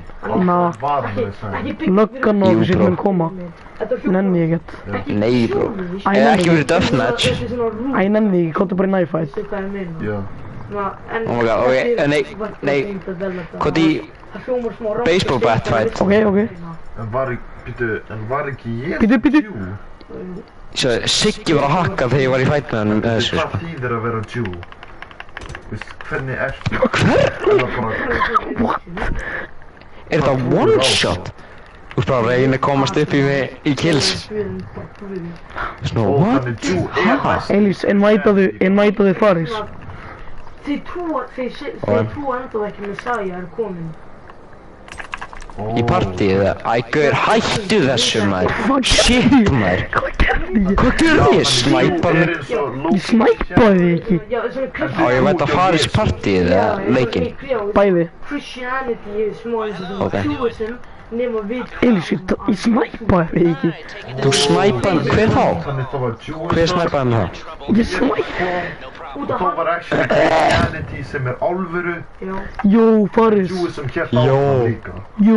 Na, Var hann með það? löggan og Jú, þessi bro. mun koma. Nenni ég ekkert. Nei, bro. Æ, Eða nenni ekki ég verið deathmatch. Æ, nenni ég, komdu bara í knife fight. Já. Oh my god, ok, nei. Hvað í baseball bat fight? Ok. En var ekki ég... Bíddu. Jew? Svo Siggi var að hakka þegar ég var í fight með hann með þessu, Hvað sko. þýðir að vera Jew? Veist, hvernig ertu? Hvern? Er þetta one shot? Þú ert bara að reyna að komast upp í mig í kills. Svona, Ó, what? þannig Jew er það. Elís, invitaðu Faris. Þeir trúa ennþá ekki Messiah er komin. Í partíið það? Æ, gaur, hættu þessu, maður. Shit, maður. Hvað gerði ég? Snæpar mig? Ég snæpaði þig ekki. Á, ég veit að fara í partíið eða leikinn. Bæði. Christianity er smá eins og Ok. Judaism, nema við Elís, ég snæpaði þig ekki. Þú snæpaði, hver þá? Þannig það var Jew. Hver snæpaði mig þá? Ég snæpaði. Og þá var actually Christianity sem er alvöru. Jú, Faris. Jew sem hér áfram líka. Jú.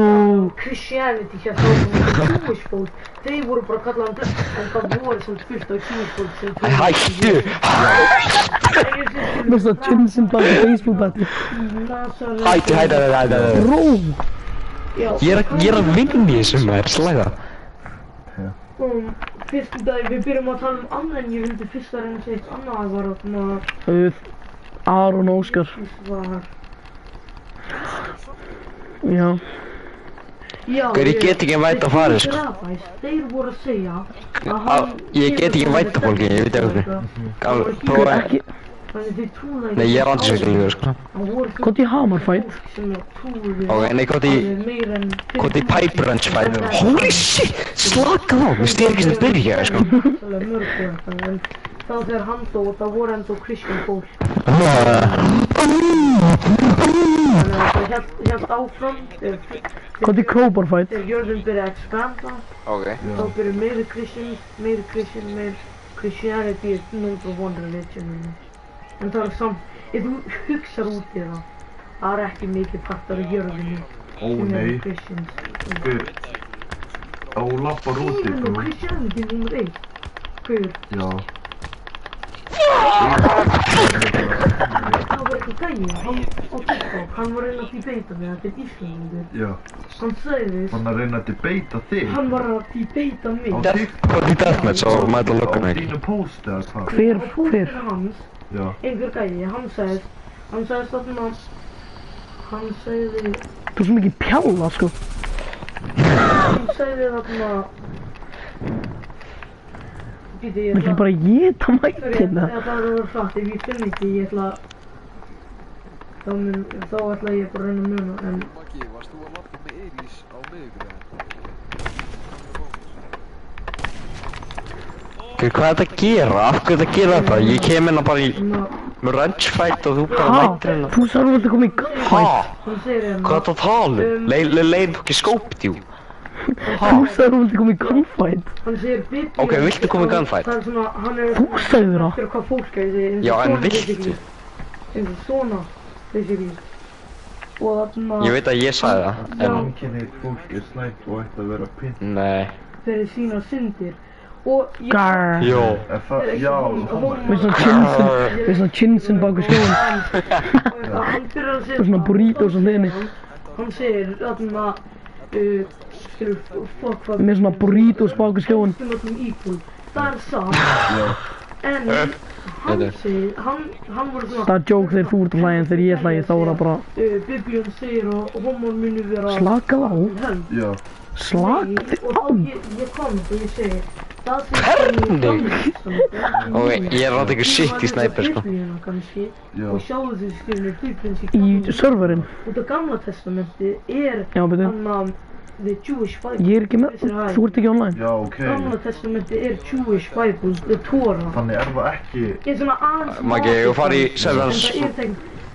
Christianity hér þá sem Jewish fólk, þeir voru bara kallað hann blöð, en það voru sem fullt af Jewish fólk sem Æ, hættu! Með svona chinsin baki baseball bati. Hættu. Ró. Ég er að vinna í þessu, maður, slæða. Fyrstu dag, við byrjum að tala annað en ég vildi fyrst að reyna að segja eitt annað var að maður Aron Óskar. var... Já. Gaur, ég get ekki að væta farið, sko. Þeir voru að segja að hann... Ég get ekki að væta fólki, ég veit ekki hvað. Prófa ekki. Nei, ég er antisveiklulegur, sko. Hvað í Hamar fight? Ok, nei, hvað í Pipe Ranch fight? Holy shit! Slaka á, mér styrir ekki sem byrja, sko. Þá þegar hann dó, það voru ennþá Christian fólk. Þannig að það held áfram. Hvað í Crowbar fight? Þegar jörðin byrjaði að expanda, Ok. þá byrjaði meiri Christian, meiri Christianity is number one religion. En það er samt, ef þú hugsar út í það, það er ekki mikið partar af jörðinni sem eru Christians. Hver? Á lappar úti, Christianity nummer 1. Hver? Já. Það var eitthvað gæi, hann á TikTok, hann var að reyna að debata mig, þetta er Íslandingur. Já. Hann sagðist, Hann að reyna að debata þig? hann var að debata mig. Á TikTok? Hvað er deathmatch á mæta Á lögguna ekki? þínu posti eða hvað? Hver? Á póstinu hans, Já. einhver gæi, hann sagðist þarna, hann sagði, Þú er svo mikið pjalla, sko. hann sagði þarna, býtu ég Þú ætla bara að geta mætina. Það er að vera hratt, ef ég finn ekki, þá ætla ég bara að reyna að muna, en Maggi, varst þú að labba með Eirís á miðvikudaginn? Hvað er þetta að gera? Af hverju er þetta að gera þetta? Ég kem hérna bara í með ranchfight og þú bara mætir hérna. Þú sagði þú vildi koma í gunfight. hann segir hérna, Hvað er þetta að tala um? Leið þú ekki skópdjú? Þú sagði þú vildi koma í gunfight. hann segir biblíu. Ok, viltu koma í gunfight? Það er svona, hann er Þú sagðir það. eftir hvað fólk er þessi, Já, en viltu? eins og svona, basically. Og þarna, Ég veit að ég sagði það, en... Mannkynið fólk er slæmt og ætti að vera pint. Nei. fyrir sína syndir. Og ég... Garr. Jó. Er það, já, Með svona chinsinn, með svona chinsinn baku skjóðun. Hann fyrir að segja... Og svona burritos á hliðinni. Hann segir þarna, skilur, fuck hvað... Með svona burritos baku skjóðun. Íbúð. Það er satt. En hann segir, hann voru svona... Það er joke þegar þú ert að hlæja en þegar ég hlægi þá er það bara... Biblíun segir og homor muni vera... Slakað á. já. Slakað á. Og ég kom og ég segi... Hvernig? Og ég er rátt eitthvað shit í snæper, sko. Já. Og sjáðu þau skilur Biblíun Í serverinn. Út af Gamla testamenti er Já, betur. hann the Jewish Bible. Ég er ekki með, þú ert ekki online. Já, ok. Gamla testamenti er Jewish Bible, the Torah. Þannig er það ekki... Ég er svona aðeins... Maggi, ég fari í serverans.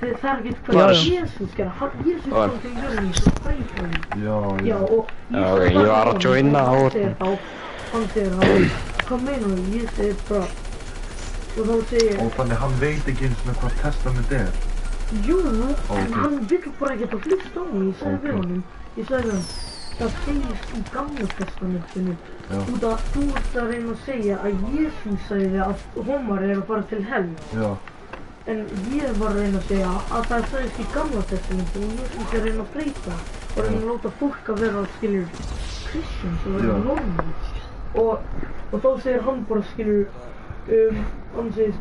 En það er ekkert Já, hvað já. Jésus gerði. Jésus kom til jörðinni sem fræðfræði. Já, Já, já. og... Já, ok, ég var að joina á orðin. Hann segir þá, hvað meinar þú? Ég segir bara... Og þá segir ég... Og þannig hann veit ekki eins og hvað testament er. Jú, en hann vill bara ekki að hlusta á mig. Ég sagði við honum. Ég sagði við hann. Það segist í Gamla testamentinu. Út að þú ert að reyna að segja að Jesús sagði að homar eru að fara til helg. Já. En ég var að reyna að segja að það sagðist í Gamla testamentinu og Jesús er að reyna að breyta. Og reyna að láta fólk að vera, skilur, Kristjans og vera normal. Og þá segir hann bara, skilur, hann segir,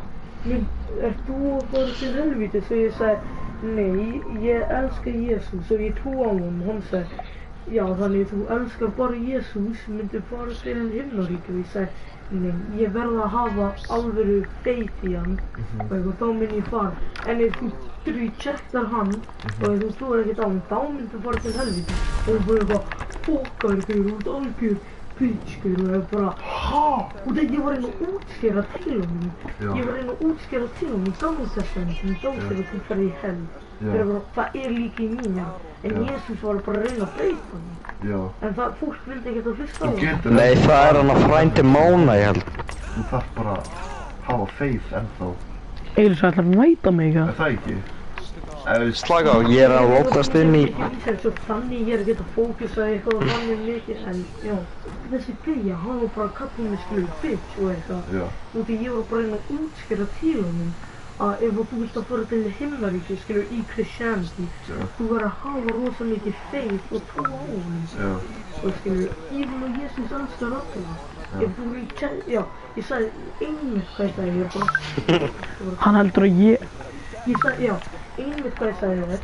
ert þú að fara til helvítis? Og ég sagði, nei, ég elska Jesús og ég trú á hann. Hann sagði, já, þannig þú elskar bara Jesús, myndir fara til himnaríkið. Og ég sagði, nei, ég verða að hafa alvöru faith í hann og þá minn ég fara. En ef þú rejectar hann og ef þú trúir ekkert á hann, þá myndir þú fara til helvítis. Og þú bara eitthvað, fokkaður þau, þú ert algjör bitchkur og ég bara, og það ég var að reyna að útskýra til honum. Ég var að reyna að útskýra til honum í Gamla testamentinu, þá þegar þú ferði í helg. Það er líka í mér, en Jesús var bara að reyna að breyta hann. Já. En það, fólk vildi ekkert að hlusta á Þú hann. getur... Nei, það er hann að frændi Móna, ég held. Þú þarf bara að hafa faith ennþá. Eilisa ætlar að næta mig, Er það ekki? Slaka á, ég er að lótast inn í... Þannig ég er ekki að fókusa eitthvað þannig mikið, en já. Þessi gæja, hann var bara að kalla mig skilur bitch og eitthvað. Já. Og því ég var bara að reyna að útskýra til honum að ef þú vilt að fara til himnaríkið, skilur, í Christianity, þú verður að hafa rosa mikið faith og trú á honum. Já. Og skilur, even og Jesús elskar alla. Ef þú reject, já, ég sagði einmitt hvað ég sagði, ég er bara... Hann heldur að ég... Ég sagði, já, einmitt hvað ég sagði þér.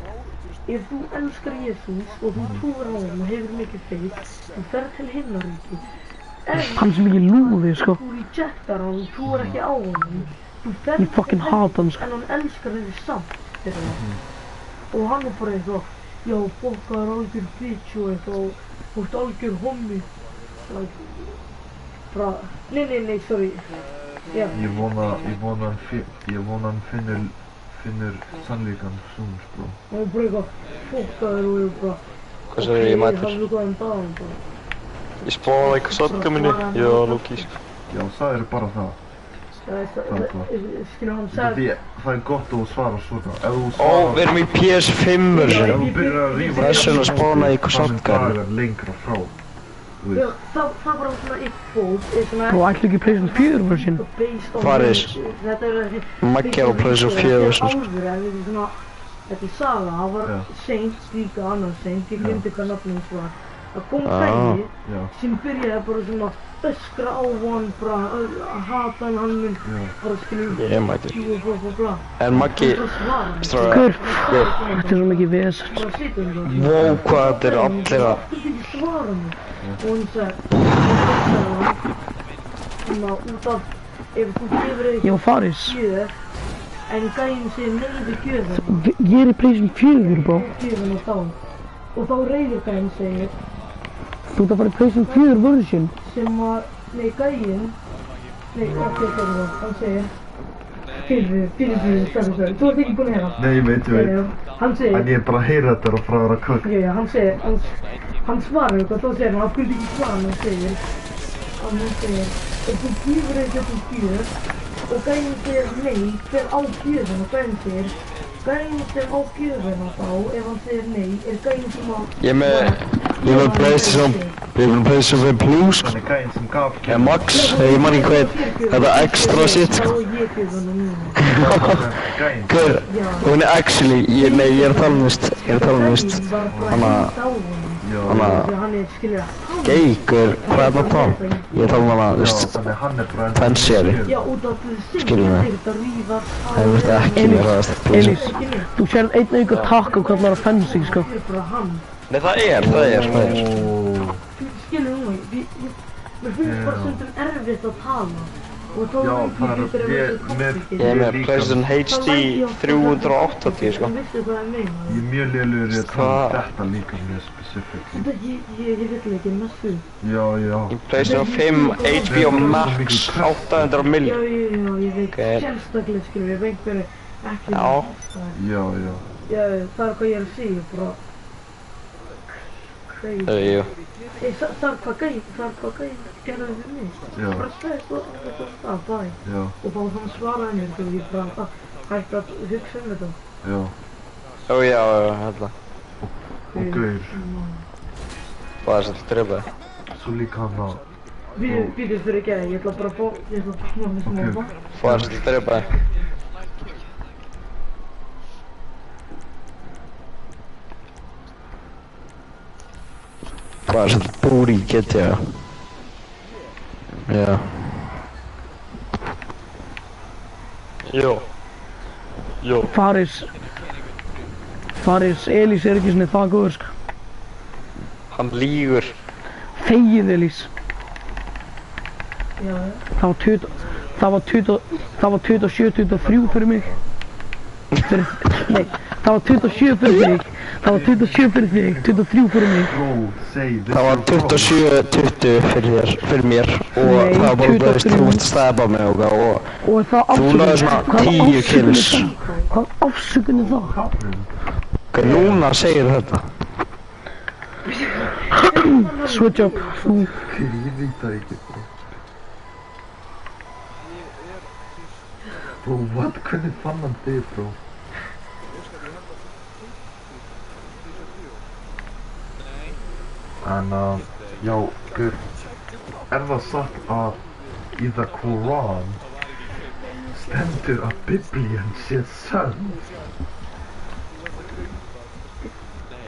Ef þú elskar Jesús og þú trúir á hann og hefur mikið faith, þú ferð til himnaríkið. Hann sem ekki lúði, sko. Þú rejectar hann, þú trúir ekki á hann. Þú ferð Ég fucking hata hann, sko. En hann elskar þig samt, fyrir það. Og hann er bara eitthvað, já, fokka er algjör bitch og eitthvað, þú ert algjör hommi. Bara, nei, sorry. Já. Ég vona hann finnur sannleikan soon, sko. Hann er bara eitthvað, fokka er og ég bara... Hvað sagði ég mættur? Hafðu góðan dag, bara. Ég spáði eitthvað sotka minni. Já, lókís. Já, það er bara það. Skilur hann Það sagði... er gott að þú svara svona. Ef þú Ó, svarar... við erum í PS5 Ef version. þú byrjar að rífa... Þess vegna spánaði ég eitthvað þannig sotka. dagar lengra frá. þú Já, veist. það bara svona uppfót er svona Bro, ætli ekki PlayStation 4 version? based on Faris. þetta er Maggi á PlayStation 4 þetta versus. er alvöru, en þetta er svona þetta er saga, það var Já. Saint líka annars Saint, ég glemdi hvað nafnum var. Það kom Ah. gæi Já, sem byrjaði bara svona öskra á hann, bara að hata hann mun já. bara skilur Ég mæti. bla. En Maggi, Og svo svara hann. strákar, Gaur, þetta er svo mikið vesen. Bara situr hann bara. wow, hvað þetta er allir að... Þú getur ekki svara mér. Og hann sagði, svona út af, ef þú gefur Ég var Faris. gjöf, en gæinn segir nei við gjöfina, Ég er í PlayStation 4, bro. gjöfina þá. Og þá reyður gæinn segir, Þú ert að fara í PlayStation 4 version. sem var, nei gæinn, nei ekki það, hann segir, fyrir, sorry, þú ert ekki búinn að heyra. Nei, ég veit. Hann segir, En ég er bara að heyra þetta og frá að vera kökk. já, hann segir, hann svarar eitthvað, þá segir hann skildi ekki svara, hann segir, ef þú gefur þetta gjöf, og gæinn segir nei, hver á gjöfina, og gæinn segir, gæinn sem á gjöfina þá, ef hann segir nei, er gæinn sem á... Ég er með PlayStation 5 Plus, Þannig gæinn sem gaf eða Max, ég man ekki hvað, þetta extra shit, sko. Og ég gjöfina núna. gæinn. Gaur, hún er actually, ég er að tala um vist, hana, Hann er, skilja, gay, gaur, hvað er það að tala? Ég er að tala um hana, Já, vist, þannig hann er bara... fanseri. já, út af því Skilur mig. þetta rífar Það er ekki mér að það Elís, þú sér einn auka takk og kallar það fancy, sko. Það er bara hann. Nei, það er. Skilur nú, mér finnst bara stundum erfitt að tala. Og þá Já, veit það er- ekki fyrir ég- þessu mér- kostið. Ég er með PlayStation HD 380, sko. Þú veistu hvað ég meina. Ég er mjög lélugur í að tala Hvað? um þetta líka mjög specific. Ég vill ekki messu. Já. PlayStation 5 HBO Max 800 Já, mill. ég veit. Ok. Sérstaklega skilur ég einhverju ekki. Já. Já. Já, það er hvað ég er að segja, bara. Crazy. Jú. Það er hvað gæði gerði við mig. Já. Bara stæðist og það, bæ. Já. Og þá hann svaraði mér, þú ég bara hætti að hugsa um þetta. Já. Ó já, hérna. Og gaur, Það er svolítið drifað. svo líka hann að... Býðist fyrir ekki, ég ætla bara að fá, ég ætla að fá mér smá vatn. Það er svolítið drifað. Það er svolítið búri í GTA. Já. Jó. Faris, Elís er ekki svona það góður, sko. Hann lýgur. Þegið, Elís. Já, Það var 27-23 fyrir mig. Nei, það var 27 fyrir þig. Það var 27 fyrir þig, 23 fyrir mig. Bro, say this Það var is wrong. 27-20 fyrir mér og Nei, það var bara 23. veist, þú varst að stæða mig og Og það Þú lagði svona 10 kills. Hvað afsökun er það? ok, núna segir þetta. Switch up, þú. Ég veit það ekki, bro. Bro, what? Hvernig fann hann þig, bro? En já, gaur, er það satt að í the Quran stendur að Biblían sé sönn?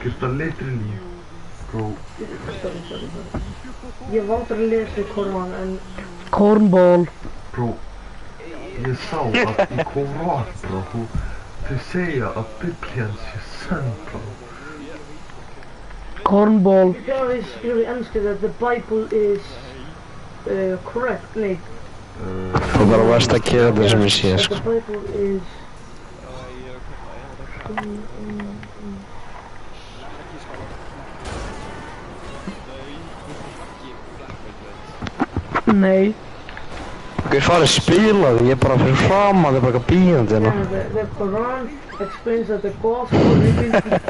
Gaur, það literally, bro, ég var aldrei að lesa Koran en Cornball. bro, ég sá að í Quran, bro, þau segja að Biblían sé sönn, bro. Cornball. það er skrifið ennsku that the Bible is correct, nei. Það er bara verst að gera þetta sem ég sé, That sko. the Bible is Nei. Ég farið spilaði, ég er bara fyrir fram að það er bara eitthvað bíjandi hérna. the Quran explains that the gospel revealed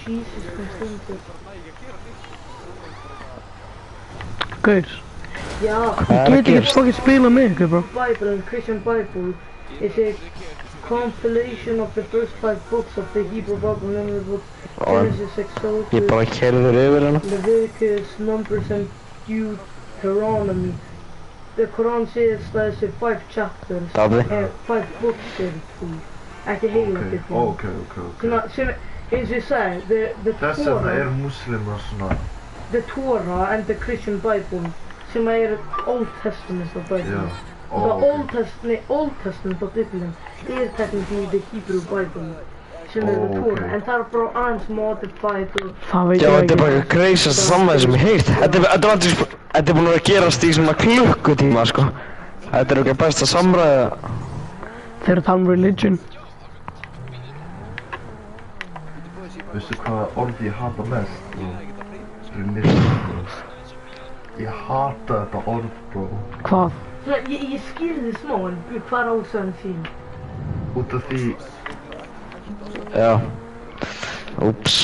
Jesus Christ. Gaur, Já, Hvað er get að ekki gerast? fokkið spila með ykkur, bro. Bible, Christian Bible, is a compilation of the first 5 books of the Hebrew Bible, namely the books Genesis, Exodus, Ég bara keyrður yfir hana. Leviticus, Numbers, and Deuteronomy. The Quran says there's 5 chapters, Dabbi. 5 books in it. Ekki heila Ok, Biblíu. ok. Sem, eins og ég segi, the Þess vegna Torah, muslimar svona, the Torah and the Christian Bible, sem Old Testament of Bible. já. The Old Testament of Biblíun technically the Hebrew Bible, sem the Torah, en það bara aðeins modified og... Það veit Já, ég þetta er bara ekki. greisast saman sem ég heilt. Þetta er búin að gerast í svona klukkutíma, sko. Þetta er ekki best að samræða. Þeir eru að tala religion. Veistu hvað orð ég hata mest, bro? Religion, bro. Ég hata þetta orð, bro. Hvað? Ég skilði smá, en hvað er ástæðan þín? Út af því, Já. Úps.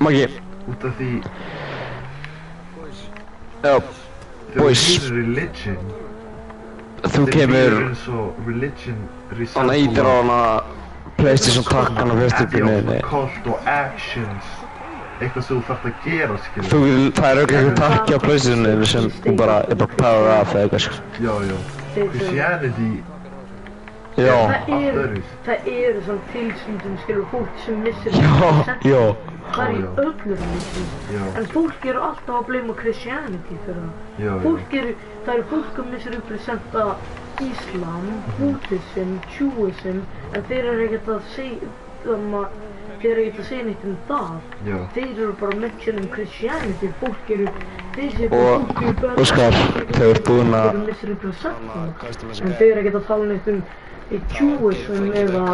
Maggi. út af því, Já. þegar Boys. þú heyrir religion, Þú þeir kemur líður eins og religion Hann ítir á hana PlayStation takkan á fyrstökunni. cult og actions, eitthvað sem þú þarft að gera, skilur. Það er auðvitað takki á PlayStationinu sem þú bara power off eða eitthvað, sko. Já. Christianity, Já. Það eru svona tilsýndum, skilur, fólk sem missir Já. Það er í öllu religion. Já. En fólk eru alltaf að blama Christianity fyrir það. Já. Það eru fólk sem missir representa Islam, Buddhism, Judaism, en þeir eru ekkert að segja neitt það. Já. Þeir eru bara að mention Christianity, fólk eru, Og Óskar, þau eru búin að misrepresenta það. En þeir eru ekkert að tala neitt Judaism eða